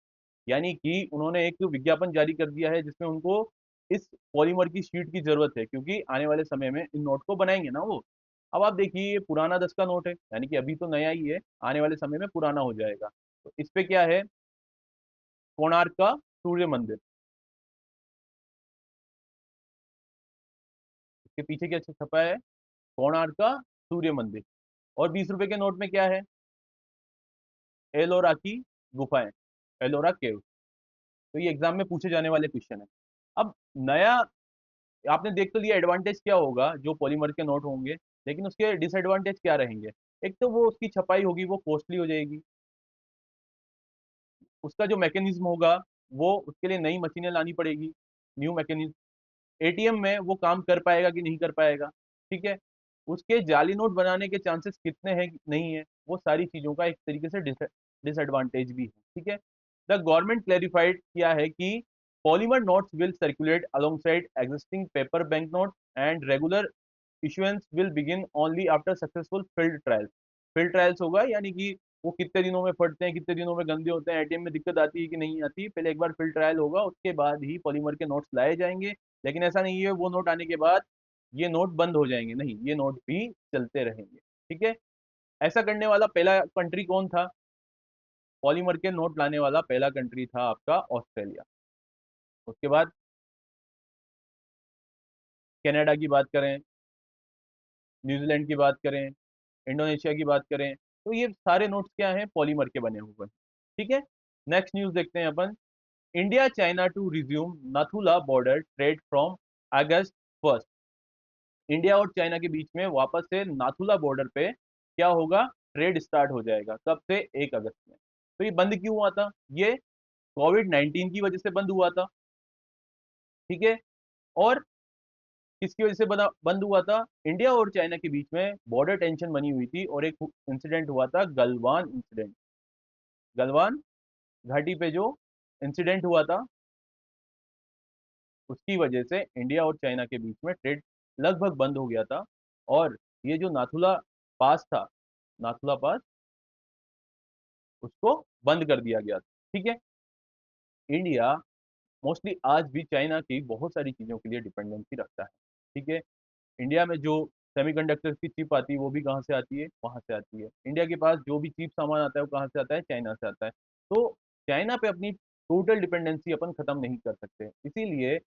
A: यानी कि उन्होंने एक विज्ञापन जारी कर दिया है जिसमें उनको इस पॉलीमर की शीट की जरूरत है, क्योंकि आने वाले समय में इन नोट को बनाएंगे ना वो। अब आप देखिए, ये पुराना 10 का नोट है, यानी कि अभी तो नया ही है, आने वाले समय में पुराना हो जाएगा। तो इस पे क्या है, कोणार्क का सूर्य मंदिर, इसके पीछे क्या छपा है, कोणार्क का सूर्य मंदिर। और 20 रुपए के नोट में क्या है, एलोरा की गुफाएं, एलोरा केव। तो ये एग्जाम में पूछे जाने वाले क्वेश्चन है। अब नया, आपने देख तो लिया एडवांटेज क्या होगा जो पॉलीमर के नोट होंगे, लेकिन उसके डिसएडवांटेज क्या रहेंगे। एक तो वो उसकी छपाई होगी वो कॉस्टली हो जाएगी, उसका जो मैकेनिज्म होगा वो, उसके लिए नई मशीनें लानी पड़ेगी, न्यू मैकेनिज्म। एटीएम में वो काम कर पाएगा कि नहीं कर पाएगा, ठीक है। उसके जाली नोट बनाने के चांसेस कितने हैं नहीं है, वो सारी चीजों का एक तरीके से डिसएडवांटेज भी है, ठीक है। द गवर्नमेंट क्लेरिफाइड किया है कि polymer notes will circulate alongside existing paper bank note and regular issuance will begin only after successful field trials. Field trials होगा, यानी कि वो कितने दिनों में फटते हैं, कितने दिनों में गंदे होते हैं, एटीएम में दिक्कत आती है कि नहीं आती, पहले एक बार फील्ड ट्रायल होगा, उसके बाद ही पॉलीमर के नोट्स लाए जाएंगे। लेकिन ऐसा नहीं है वो नोट आने के बाद ये नोट बंद हो जाएंगे, नहीं, ये नोट भी चलते रहेंगे, ठीक है। ऐसा करने वाला पहला कंट्री कौन था, पॉलीमर के नोट लाने वाला पहला कंट्री था आपका ऑस्ट्रेलिया। उसके बाद कनाडा की बात करें, न्यूजीलैंड की बात करें, इंडोनेशिया की बात करें, तो ये सारे नोट्स क्या हैं, पॉलीमर के बने हुए हैं, ठीक है। नेक्स्ट न्यूज देखते हैं अपन, India China to resume Nathula border trade from August 1। India और चाइना के बीच में वापस से नाथुला बॉर्डर पे क्या होगा, ट्रेड स्टार्ट हो जाएगा, कब से, 1 अगस्त में। तो ये बंद क्यों हुआ था, ये कोविड-19 की वजह से बंद हुआ था, ठीक है। और किसकी वजह से बंद हुआ था, इंडिया और चाइना के बीच में बॉर्डर टेंशन बनी हुई थी, और एक इंसिडेंट हुआ था, गलवान इंसिडेंट, गलवान घाटी पे जो इंसिडेंट हुआ था, उसकी वजह से इंडिया और चाइना के बीच में ट्रेड लगभग बंद हो गया था। और ये जो नाथुला पास था, नाथुला पास, उसको बंद कर दिया गया था, ठीक है। इंडिया मोस्टली आज भी चाइना की बहुत सारी चीज़ों के लिए डिपेंडेंसी रखता है, ठीक है। इंडिया में जो सेमीकंडक्टर्स की चिप आती है वो भी कहाँ से आती है, वहाँ से आती है। इंडिया के पास जो भी चीप सामान आता है वो कहाँ से आता है, चाइना से आता है। तो चाइना पे अपनी टोटल डिपेंडेंसी अपन खत्म नहीं कर सकते, इसीलिए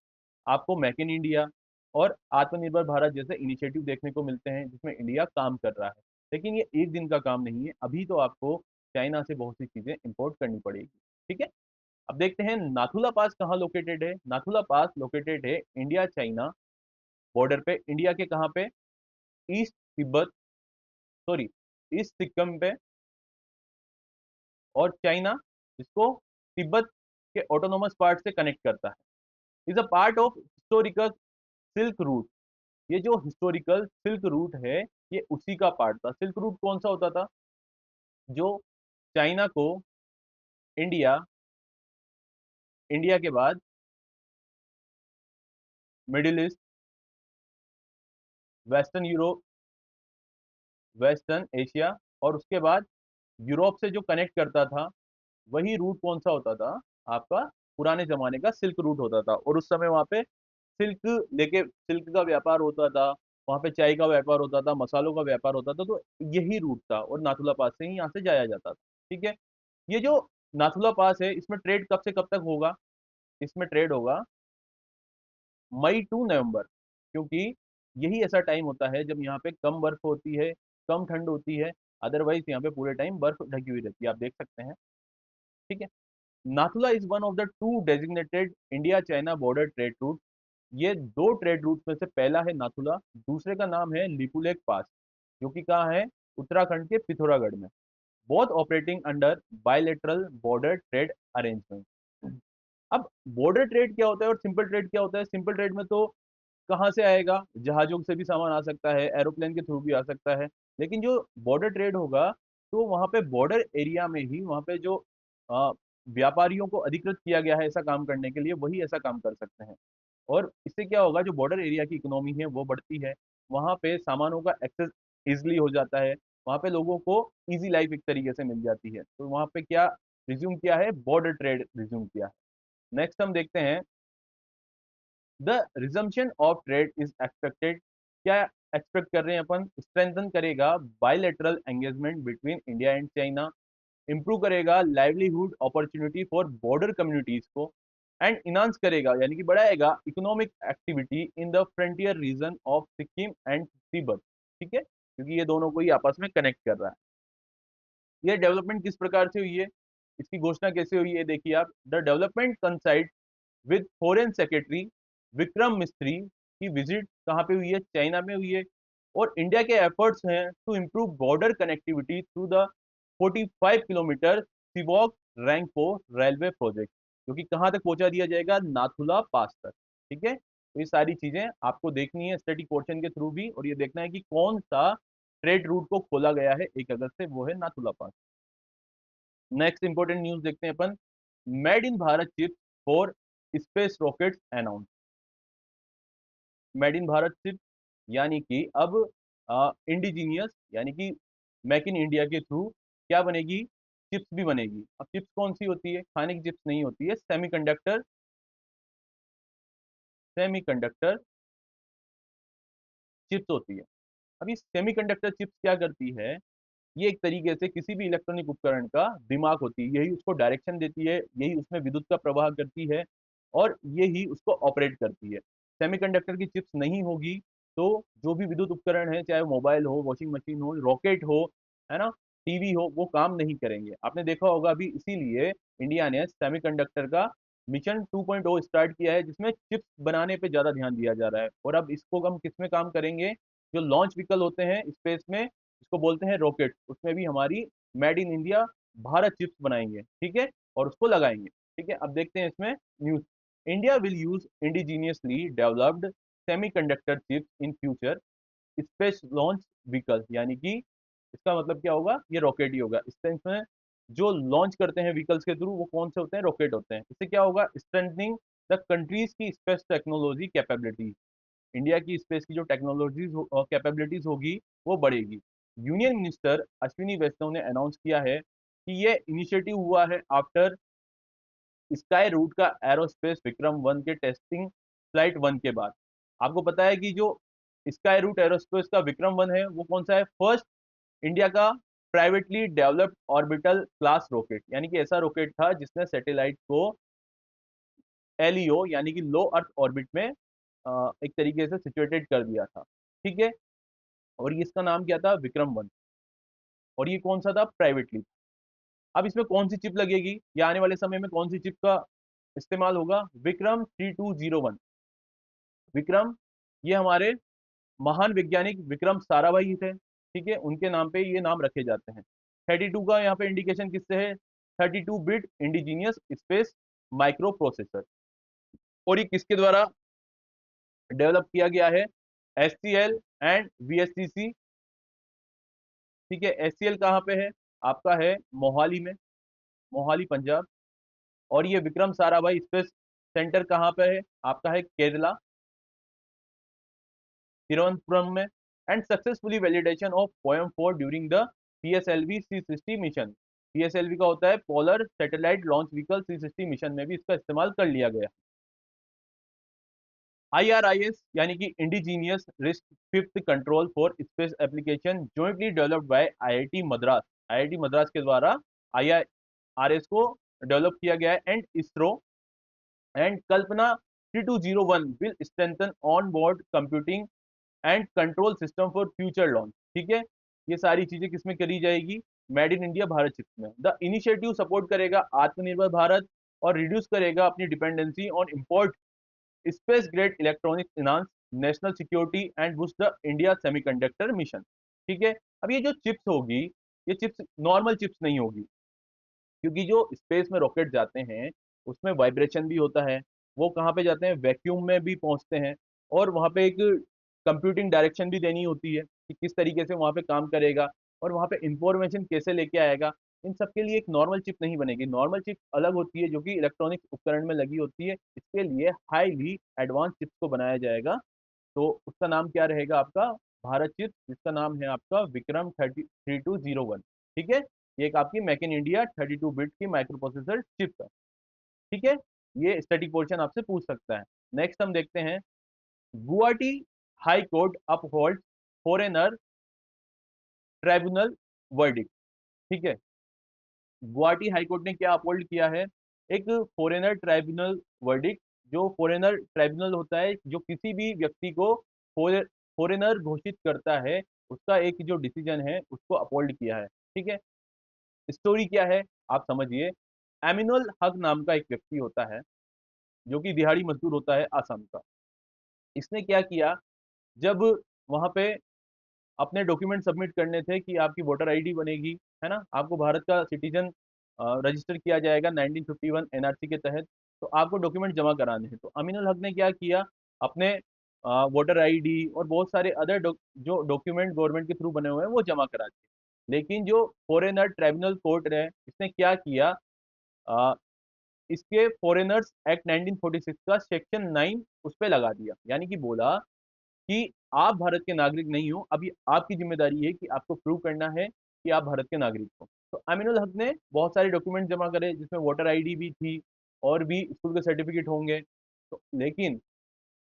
A: आपको मेक इन इंडिया और आत्मनिर्भर भारत जैसे इनिशिएटिव देखने को मिलते हैं जिसमें इंडिया काम कर रहा है। लेकिन ये एक दिन का काम नहीं है, अभी तो आपको चाइना से बहुत सी चीज़ें इंपोर्ट करनी पड़ेगी, ठीक है। अब देखते हैं नाथुला पास कहाँ लोकेटेड है, नाथुला पास लोकेटेड है इंडिया चाइना बॉर्डर पे, इंडिया के कहाँ पे, east Tibet, sorry, east Sikkim पे, और चाइना जिसको तिब्बत के ऑटोनोमस पार्ट से कनेक्ट करता है, is a part of historical silk route. ये जो हिस्टोरिकल सिल्क रूट है, ये उसी का पार्ट था। सिल्क रूट कौन सा होता था, जो चाइना को इंडिया, इंडिया के बाद middle east, western Europe, western Asia, और उसके बाद यूरोप से जो कनेक्ट करता था, वही रूट कौन सा होता था, आपका पुराने जमाने का सिल्क रूट होता था। और उस समय वहां पे सिल्क लेके, सिल्क का व्यापार होता था, वहां पे चाय का व्यापार होता था, मसालों का व्यापार होता था, तो यही रूट था, और नाथुला पास से ही यहाँ से जाया जाता था, ठीक है। ये जो नाथुला पास है, इसमें ट्रेड कब से कब तक होगा, इसमें ट्रेड होगा मई टू नवंबर, क्योंकि यही ऐसा टाइम होता है जब यहाँ पे कम बर्फ होती है, कम ठंड होती है। अदरवाइज यहाँ पे पूरे टाइम बर्फ ढकी हुई रहती है, आप देख सकते हैं। ठीक है। Nathula is one of the two designated India China border trade route. ये दो ट्रेड रूट में से पहला है नाथुला, दूसरे का नाम है लिपुलेक पास, जो कि कहाँ है, उत्तराखंड के पिथौरागढ़ में। Both operating under bilateral border trade arrangement. अब बॉर्डर ट्रेड क्या होता है और सिंपल ट्रेड क्या होता है? सिंपल ट्रेड में तो कहाँ से आएगा, जहाजों से भी सामान आ सकता है, एरोप्लेन के थ्रू भी आ सकता है। लेकिन जो बॉर्डर ट्रेड होगा, तो वहाँ पे बॉर्डर एरिया में ही वहाँ पे जो अ, व्यापारियों को अधिकृत किया गया है ऐसा काम करने के लिए, वही ऐसा काम कर सकते हैं। और इससे क्या होगा, जो बॉर्डर एरिया की इकोनॉमी है वो बढ़ती है, वहाँ पे सामानों का एक्सेस इजिली हो जाता है, वहाँ पे लोगों को इजी लाइफ एक तरीके से मिल जाती है। तो वहाँ पे क्या रिज्यूम किया है, बॉर्डर ट्रेड रिज्यूम किया है। नेक्स्ट हम देखते हैं, the resumption of trade is expected. क्या एक्सपेक्ट कर रहे हैं अपन? स्ट्रेंथन करेगा bilateral engagement between India and China, improve करेगा livelihood opportunity for border communities को, एंड इनहांस करेगा यानी कि बढ़ाएगा economic activity in the frontier region of Sikkim and Tibet. ठीक है, क्योंकि ये दोनों को ही आपस में कनेक्ट कर रहा है। ये डेवलपमेंट किस प्रकार से हुई है, इसकी घोषणा कैसे हुई है, देखिए आप। The development कंसाइड with foreign secretary Vikram मिस्त्री की विजिट कहाँ पे हुई है, चाइना में हुई है। और इंडिया के एफर्ट्स हैं to improve border connectivity through the 45 kilometre Sivok Rangpo railway project, जो कि कहाँ तक पहुंचा दिया जाएगा, नाथुला पास तक। ठीक है, तो ये सारी चीजें आपको देखनी है स्टडी पोर्शन के थ्रू भी, और ये देखना है कि कौन सा ट्रेड रूट को खोला गया है 1 अगस्त से, वो है Nathula pass. Next important news देखते हैं अपन, made in Bharat chip for space rockets announce. Made in Bharat chip यानी कि अब इंडिजीनियस यानी कि मेक इन इंडिया के थ्रू क्या बनेगी, चिप्स भी बनेगी। अब चिप्स कौन सी होती है, खाने की चिप्स नहीं होती है, सेमीकंडक्टर, सेमीकंडक्टर चिप्स होती है। अब ये सेमीकंडक्टर चिप्स क्या करती है, ये एक तरीके से किसी भी इलेक्ट्रॉनिक उपकरण का दिमाग होती है, यही उसको डायरेक्शन देती है, यही उसमें विद्युत का प्रवाह करती है, और यही उसको ऑपरेट करती है। सेमीकंडक्टर की चिप्स नहीं होगी तो जो भी विद्युत उपकरण है, चाहे मोबाइल हो, वॉशिंग मशीन हो, रॉकेट हो, है ना, टीवी हो, वो काम नहीं करेंगे। आपने देखा होगा अभी इसीलिए इंडिया ने सेमीकंडक्टर का मिशन 2.0 स्टार्ट किया है, जिसमें चिप्स बनाने पे ज्यादा ध्यान दिया जा रहा है। और अब इसको हम किस में काम करेंगे, जो लॉन्च व्हीकल होते हैं स्पेस में, इसको बोलते हैं रॉकेट, उसमें भी हमारी made in India Bharat chips बनाएंगे। ठीक है, और उसको लगाएंगे। ठीक है, अब देखते हैं इसमें news. India will use indigenously developed semiconductor chips in future space launch vehicle, यानी कि इसका मतलब क्या होगा, ये रॉकेट ही होगा। इस सेंस में जो लॉन्च करते हैं व्हीकल्स के थ्रू, वो कौन से होते हैं, रॉकेट होते हैं। इससे क्या होगा, स्ट्रेंथनिंग द कंट्रीज की स्पेस टेक्नोलॉजी कैपेबिलिटी, इंडिया की स्पेस की जो टेक्नोलॉजीज कैपेबिलिटीज होगी वो बढ़ेगी। यूनियन मिनिस्टर अश्विनी वैष्णव ने अनाउंस किया है कि ये इनिशिएटिव हुआ है आफ्टर स्काई रूट का एरोस्पेस विक्रम 1 के टेस्टिंग फ्लाइट 1 के बाद। आपको पता है कि जो स्काई रूट एरोस्पेस का विक्रम 1 है, वो कौन सा है, फर्स्ट इंडिया का privately developed orbital class rocket, यानी कि ऐसा रॉकेट था जिसने सैटेलाइट को एलईओ यानी कि लो अर्थ ऑर्बिट में एक तरीके से सिचुएटेड कर दिया था। ठीक है, और ये इसका नाम क्या था, विक्रम 1। और ये कौन सा था, प्राइवेटली। अब इसमें कौन सी चिप लगेगी, या आने वाले समय में कौन सी चिप का इस्तेमाल होगा, विक्रम 3201। विक्रम, ये हमारे महान वैज्ञानिक विक्रम साराभाई थे। ठीक है, उनके नाम पे ये नाम रखे जाते हैं। 32 का यहाँ पे इंडिकेशन किससे है, 32 bit indigenous space micro processor. और ये किसके द्वारा डेवलप किया गया है, एससीएल एंड वीएससीसी। ठीक है, एससीएल कहाँ पे है, आपका है मोहाली में, मोहाली पंजाब। और ये विक्रम साराभाई स्पेस सेंटर कहाँ पे है, आपका है केरला, तिरुवनंतपुरम में। And successfully validation of poem 4 during the PSLV C60 mission. PSLV का होता है polar satellite launch vehicle, C60 mission में भी इसका इस्तेमाल कर लिया गया। IRIS यानी कि indigenous risk fifth control for space application jointly developed by IIT Madras, IIT Madras के द्वारा IRS को डेवलप किया गया है, and ISRO and Kalpana 3201 will strengthen on-board computing and control system for future launch. ठीक है, ये सारी चीजें किसमें करी जाएगी? Made in India Bharat chips में। द इनिशिएटिव सपोर्ट करेगा आत्मनिर्भर भारत और रिड्यूस करेगा अपनी dependency on import space grade electronics, enhance national security and boost the India semiconductor mission. ठीक है, अब ये जो चिप्स होगी, ये चिप्स नॉर्मल चिप्स नहीं होगी, क्योंकि जो स्पेस में रॉकेट जाते हैं उसमें वाइब्रेशन भी होता है, वो कहाँ पे जाते हैं? वैक्यूम में भी पहुंचते हैं, और वहाँ पे एक कंप्यूटिंग डायरेक्शन भी देनी होती है कि किस तरीके से वहाँ पे काम करेगा और वहाँ पे इंफॉर्मेशन कैसे लेके आएगा। इन सब के लिए एक नॉर्मल चिप नहीं बनेगी, नॉर्मल चिप अलग होती है जो कि इलेक्ट्रॉनिक उपकरण में लगी होती है। इसके लिए हाईली एडवांस चिप्स को बनाया जाएगा, तो उसका नाम क्या रहेगा आपका? भारत चिप, जिसका नाम है आपका विक्रम 3201। ठीक है, ये एक आपकी मेक इन इंडिया 32 बिट की माइक्रो प्रोसेसर चिप है। ठीक है, ये स्टैटिक पोर्शन आपसे पूछ सकता है। नेक्स्ट हम देखते हैं, Guwahati high court uphold foreigner tribunal verdict. ठीक है, गुवाहाटी हाई कोर्ट ने क्या अपहोल्ड किया है? एक फॉरेनर ट्राइब्यूनल वर्डिक्ट। जो फॉरेनर ट्राइब्यूनल होता है, जो किसी भी व्यक्ति को फॉरेनर घोषित करता है, उसका एक जो डिसीजन है उसको अपहोल्ड किया है। ठीक है, स्टोरी क्या है आप समझिए। एमिनुल हक नाम का एक व्यक्ति होता है जो कि दिहाड़ी मजदूर होता है आसाम का। इसने क्या किया, जब वहां पे अपने डॉक्यूमेंट सबमिट करने थे कि आपकी वोटर आईडी बनेगी, है ना, आपको भारत का सिटीजन रजिस्टर किया जाएगा 1951 एनआरसी के तहत, तो आपको डॉक्यूमेंट जमा कराने हैं। तो अमीनुल हक ने क्या किया, अपने वोटर आईडी और बहुत सारे अदर जो डॉक्यूमेंट गवर्नमेंट के थ्रू बने हुए हैं वो जमा करा दिए। लेकिन जो फॉरेनर ट्राइब्यूनल कोर्ट है, इसने क्या किया, अ, इसके फॉरेनर्स एक्ट 1946 का सेक्शन 9 उस पर लगा दिया, यानी कि बोला कि आप भारत के नागरिक नहीं हो, अभी आपकी जिम्मेदारी है कि आपको प्रूव करना है कि आप भारत के नागरिक हो। तो अमीनुल हक ने बहुत सारे डॉक्यूमेंट जमा करे, जिसमें वोटर आईडी भी थी और भी स्कूल के सर्टिफिकेट होंगे। तो लेकिन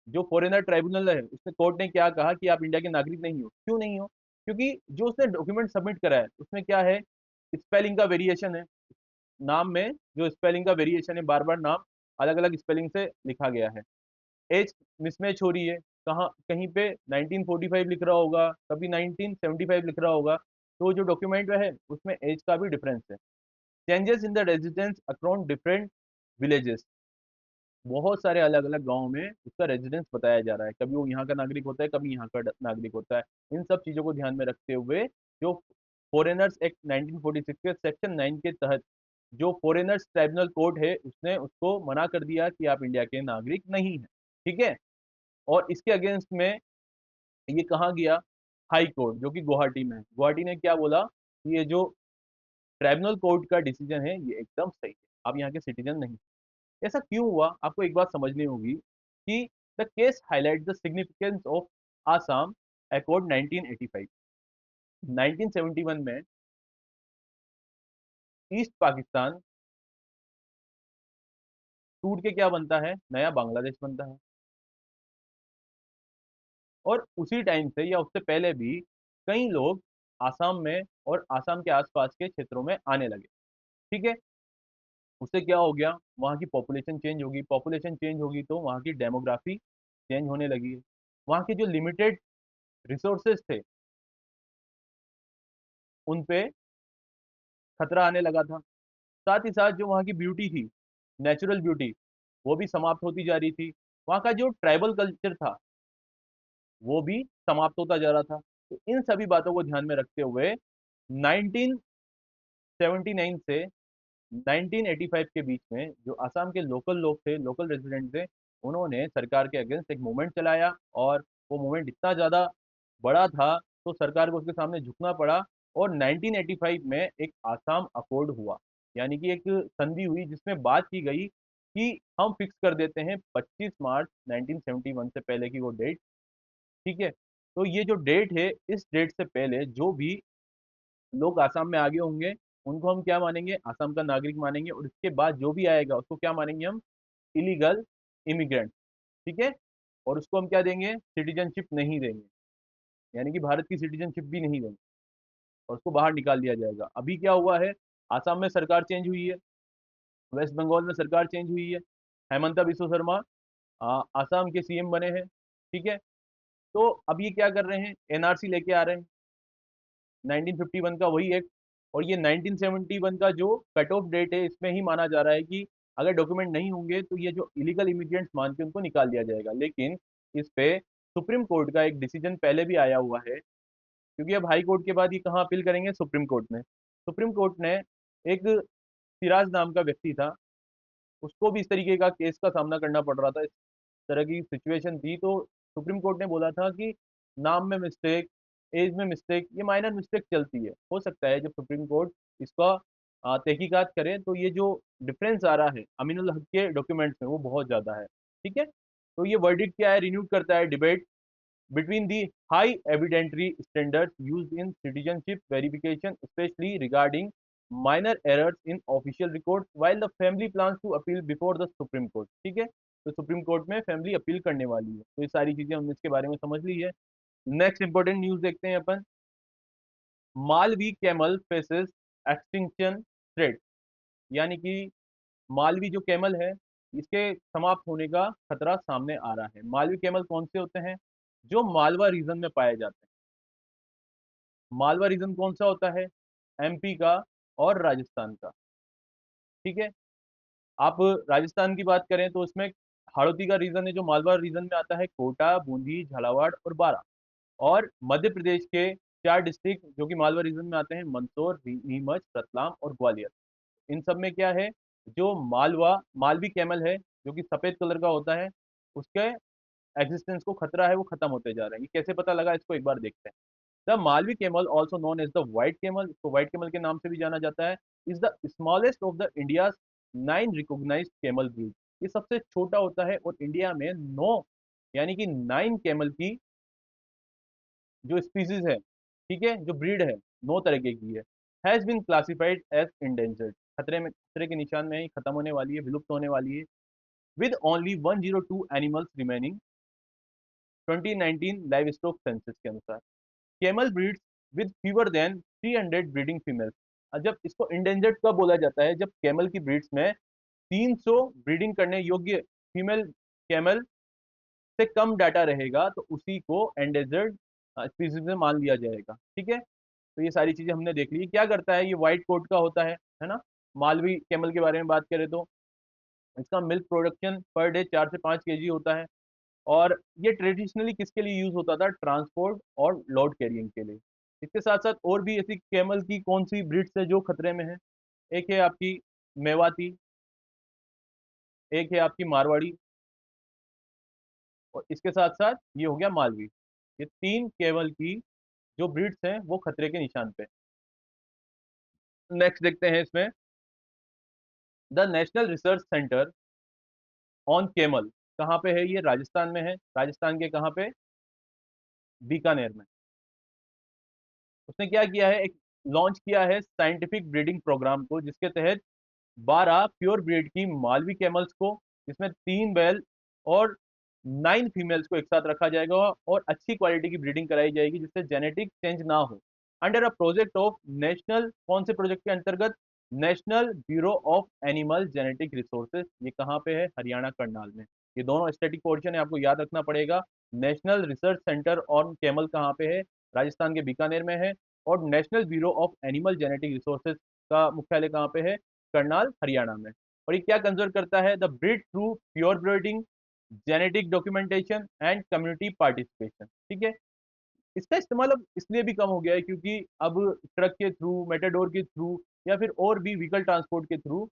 A: जो फॉरेनर ट्राइब्यूनल है, उसने कोर्ट ने क्या कहा कि आप इंडिया के नागरिक नहीं हो। क्यों नहीं हो? क्योंकि जो उसने डॉक्यूमेंट सबमिट करा है उसमें क्या है, स्पेलिंग का वेरिएशन है, नाम में जो स्पेलिंग का वेरिएशन है, बार बार नाम अलग अलग स्पेलिंग से लिखा गया है। एज मिसमैच हो रही है, कहाँ कहीं पे 1945 लिख रहा होगा, कभी 1975 लिख रहा होगा, तो जो डॉक्यूमेंट है उसमें एज का भी डिफरेंस है। Changes in the residence across different villages, बहुत सारे अलग अलग गाँव में उसका रेजिडेंस बताया जा रहा है, कभी वो यहाँ का नागरिक होता है, कभी यहाँ का नागरिक होता है। इन सब चीज़ों को ध्यान में रखते हुए जो फॉरेनर्स एक्ट 1946 के सेक्शन 9 के तहत जो फॉरेनर्स ट्राइब्यूनल कोर्ट है, उसने उसको मना कर दिया कि आप इंडिया के नागरिक नहीं हैं। ठीक है, और इसके अगेंस्ट में ये कहाँ गया? हाई कोर्ट, जो कि गुवाहाटी में है। गुवाहाटी ने क्या बोला कि ये जो ट्राइब्यूनल कोर्ट का डिसीजन है ये एकदम सही है, आप यहाँ के सिटीजन नहीं। ऐसा क्यों हुआ, आपको एक बात समझनी होगी कि the case highlight the significance of Assam accord 1985। 1971 में ईस्ट पाकिस्तान टूट के क्या बनता है? नया बांग्लादेश बनता है। और उसी टाइम से या उससे पहले भी कई लोग आसाम में और आसाम के आसपास के क्षेत्रों में आने लगे। ठीक है, उससे क्या हो गया, वहाँ की पॉपुलेशन चेंज होगी, पॉपुलेशन चेंज होगी तो वहाँ की डेमोग्राफी चेंज होने लगी है। वहाँ के जो लिमिटेड रिसोर्सेज थे उन पे खतरा आने लगा था। साथ ही साथ जो वहाँ की ब्यूटी थी, नेचुरल ब्यूटी, वो भी समाप्त होती जा रही थी। वहाँ का जो ट्राइबल कल्चर था वो भी समाप्त होता जा रहा था। तो इन सभी बातों को ध्यान में रखते हुए 1979 से 1985 के बीच में जो असम के लोकल लोग थे, लोकल रेजिडेंट थे, उन्होंने सरकार के अगेंस्ट एक मूवमेंट चलाया, और वो मूवमेंट इतना ज़्यादा बड़ा था तो सरकार को उसके सामने झुकना पड़ा। और 1985 में एक आसाम अकॉर्ड हुआ, यानी कि एक संधि हुई जिसमें बात की गई कि हम फिक्स कर देते हैं 25 मार्च 1971 से पहले की वो डेट। ठीक है, तो ये जो डेट है, इस डेट से पहले जो भी लोग आसाम में आगे होंगे उनको हम क्या मानेंगे? आसाम का नागरिक मानेंगे, और इसके बाद जो भी आएगा उसको क्या मानेंगे हम? Illegal immigrant. ठीक है, और उसको हम क्या देंगे? सिटीजनशिप नहीं देंगे, यानी कि भारत की सिटीजनशिप भी नहीं देंगे, और उसको बाहर निकाल दिया जाएगा। अभी क्या हुआ है, आसाम में सरकार चेंज हुई है, वेस्ट बंगाल में सरकार चेंज हुई है, हेमंता बिस्व शर्मा आसाम के सीएम बने हैं, ठीक है। तो अब ये क्या कर रहे हैं, एनआरसी लेके आ रहे हैं, 1951 का वही एक्ट। और ये 1971 का जो कट ऑफ डेट है, इसमें ही माना जा रहा है कि अगर डॉक्यूमेंट नहीं होंगे तो ये जो इलीगल इमिग्रेंट्स मान के उनको निकाल दिया जाएगा। लेकिन इस पे सुप्रीम कोर्ट का एक डिसीजन पहले भी आया हुआ है, क्योंकि अब हाई कोर्ट के बाद ये कहाँ अपील करेंगे, सुप्रीम कोर्ट में। सुप्रीम कोर्ट ने एक सिराज नाम का व्यक्ति था, उसको भी इस तरीके का केस का सामना करना पड़ रहा था, इस तरह की सिचुएशन थी। तो सुप्रीम कोर्ट ने बोला था कि नाम में मिस्टेक, एज में मिस्टेक, ये माइनर मिस्टेक चलती है। हो सकता है जब सुप्रीम कोर्ट इसका तहकीकात करे तो ये जो डिफरेंस आ रहा है अमीनुल हक के डॉक्यूमेंट्स में वो बहुत ज़्यादा है, ठीक है। तो ये वर्डिक्ट क्या है, रिन्यू करता है debate between the high evidentiary standards used in citizenship verification, especially regarding minor errors in official records, while the family plans to appeal before the Supreme Court। ठीक है, तो सुप्रीम कोर्ट में family appeal करने वाली है। तो ये सारी चीजें हमने इसके बारे में समझ ली है। नेक्स्ट इंपॉर्टेंट न्यूज देखते हैं अपन, Malvi camel faces extinction threat, यानी कि मालवी जो कैमल है इसके समाप्त होने का खतरा सामने आ रहा है। मालवी कैमल कौन से होते हैं, जो मालवा रीजन में पाए जाते हैं। मालवा रीजन कौन सा होता है, एमपी का और राजस्थान का, ठीक है। आप राजस्थान की बात करें तो उसमें हाड़ौती का रीजन है जो मालवा रीजन में आता है, कोटा, बूंदी, झालावाड़ और बारां। और मध्य प्रदेश के चार डिस्ट्रिक्ट जो कि मालवा रीजन में आते हैं, मंदसौर, नीमच, रतलाम और ग्वालियर। इन सब में क्या है, जो मालवी कैमल है जो कि सफेद कलर का होता है, उसके एग्जिस्टेंस को खतरा है, वो खत्म होते जा रहे हैं। ये कैसे पता लगा, इसको एक बार देखते हैं। The Malvi camel, also known as the white camel, इसको व्हाइट कैमल के नाम से भी जाना जाता है, is the smallest of the India 9 recognized camel breed. ये सबसे छोटा होता है और इंडिया में 9 यानी कि 9 कैमल की जो स्पीसीज है, ठीक है, जो ब्रीड है, 9 तरीके की है, has been classified as endangered, खतरे के निशान में है, खत्म होने वाली है, विलुप्त होने वाली है। With only 102 animals remaining 2019 livestock census के अनुसार। Camel breeds with fever than 300 breeding females. जब इसको इंडेंजर्ड कब बोला जाता है, जब कैमल की ब्रीड्स में 300 ब्रीडिंग करने योग्य फीमेल कैमल से कम डाटा रहेगा तो उसी को एंडेंजर्ड स्पीसीज में मान लिया जाएगा, ठीक है। तो ये सारी चीजें हमने देख ली। क्या करता है, ये व्हाइट कोट का होता है ना। मालवी कैमल के बारे में बात करें तो इसका मिल्क प्रोडक्शन पर डे 4 से 5 केजी होता है। और ये ट्रेडिशनली किसके लिए यूज होता था, ट्रांसपोर्ट और लोड कैरिंग के लिए। इसके साथ साथ और भी ऐसी कैमल की कौन सी ब्रीड्स है जो खतरे में है, एक है आपकी मेवाती, एक है आपकी मारवाड़ी, और इसके साथ साथ ये हो गया मालवी। ये 3 कैमल की जो ब्रीड्स हैं वो खतरे के निशान पे। नेक्स्ट देखते हैं इसमें, the national research centre on camel कहाँ पे है, ये राजस्थान में है। राजस्थान के कहाँ पे, बीकानेर में। उसने क्या किया है, एक लॉन्च किया है साइंटिफिक ब्रीडिंग प्रोग्राम को, जिसके तहत 12 प्योर ब्रीड की मालवी कैमल्स को, जिसमें 3 बैल और 9 फीमेल्स को एक साथ रखा जाएगा और अच्छी क्वालिटी की ब्रीडिंग कराई जाएगी जिससे जेनेटिक चेंज ना हो, under a project of national, कौन से प्रोजेक्ट के अंतर्गत, national bureau of animal genetic resources. ये कहाँ पे है, हरियाणा करनाल में। ये दोनों स्टैटिक पोर्शन है, आपको याद रखना पड़ेगा। National research centre on camel कहाँ पे है, राजस्थान के बीकानेर में है। और national bureau of animal genetic resources का मुख्यालय कहाँ पे है, करनाल, हरियाणा में। और ये क्या कंसर्न करता है, the breed through pure breeding, genetic documentation and community participation, ठीक है। इसका इस्तेमाल अब इसलिए भी कम हो गया है क्योंकि अब ट्रक के थ्रू, मेटाडोर के थ्रू या फिर और भी व्हीकल ट्रांसपोर्ट के थ्रू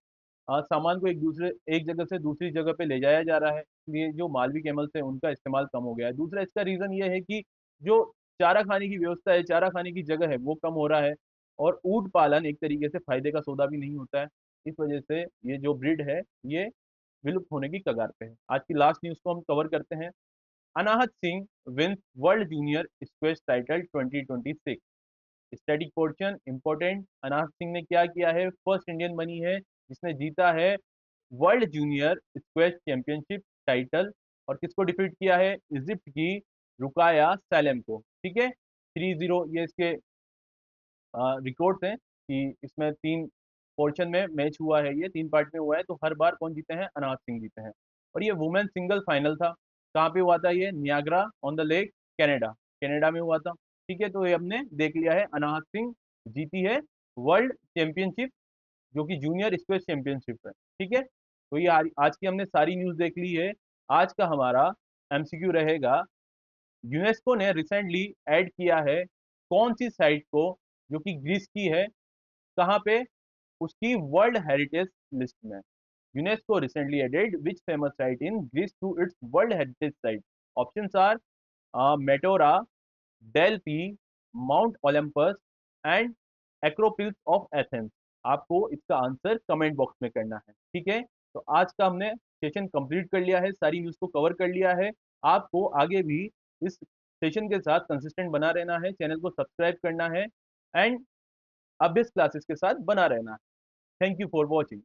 A: सामान को एक जगह से दूसरी जगह पे ले जाया जा रहा है, इसलिए जो मालवी कैमल्स है उनका इस्तेमाल कम हो गया है। दूसरा इसका रीजन ये है कि जो चारा खाने की व्यवस्था है, चारा खाने की जगह है, वो कम हो रहा है। और ऊंट पालन एक तरीके से फायदे का सौदा भी नहीं होता है। इस वजह से ये जो ब्रीड है ये विलुप्त होने की कगार पे है। आज की लास्ट न्यूज को हम कवर करते हैं, Anahat Singh wins world junior squash title 2026। Static portion important, Anahat Singh ने क्या किया है, फर्स्ट इंडियन बनी है जिसने जीता है world junior squash championship title. और किसको डिफीट किया है, इजिप्ट की रुकाया सैलेम को, ठीक है। 3-0 ये इसके रिकॉर्ड्स हैं कि इसमें 3 पोर्शन में मैच हुआ है, ये 3 पार्ट में हुआ है। तो हर बार कौन जीते हैं, अनाहत सिंह जीते हैं। और ये वुमेन सिंगल फाइनल था। कहाँ पे हुआ था ये? Niagara on the lake, Canada, Canada में हुआ था। ठीक है, तो ये हमने देख लिया है, अनाहत सिंह जीती है वर्ल्ड चैंपियनशिप, जो कि जूनियर स्क्वैश चैंपियनशिप है। ठीक है, तो ये आज की हमने सारी न्यूज़ देख ली है। आज का हमारा एमसीक्यू रहेगा, यूनेस्को ने रिसेंटली ऐड किया है कौन सी साइट को, जो कि ग्रीस की है, कहाँ पे? उसकी वर्ल्ड हेरिटेज लिस्ट में। UNESCO recently added which famous site in Greece to its world heritage site? Options are Meteora, Delphi, Mount Olympus and Acropolis of Athens. आपको इसका आंसर कमेंट बॉक्स में करना है। ठीक है, तो आज का हमने सेशन कंप्लीट कर लिया है, सारी न्यूज़ को कवर कर लिया है। आपको आगे भी इस सेशन के साथ कंसिस्टेंट बना रहना है, चैनल को सब्सक्राइब करना है एंड अभ्यस क्लासेस के साथ बना रहना है। Thank you for watching.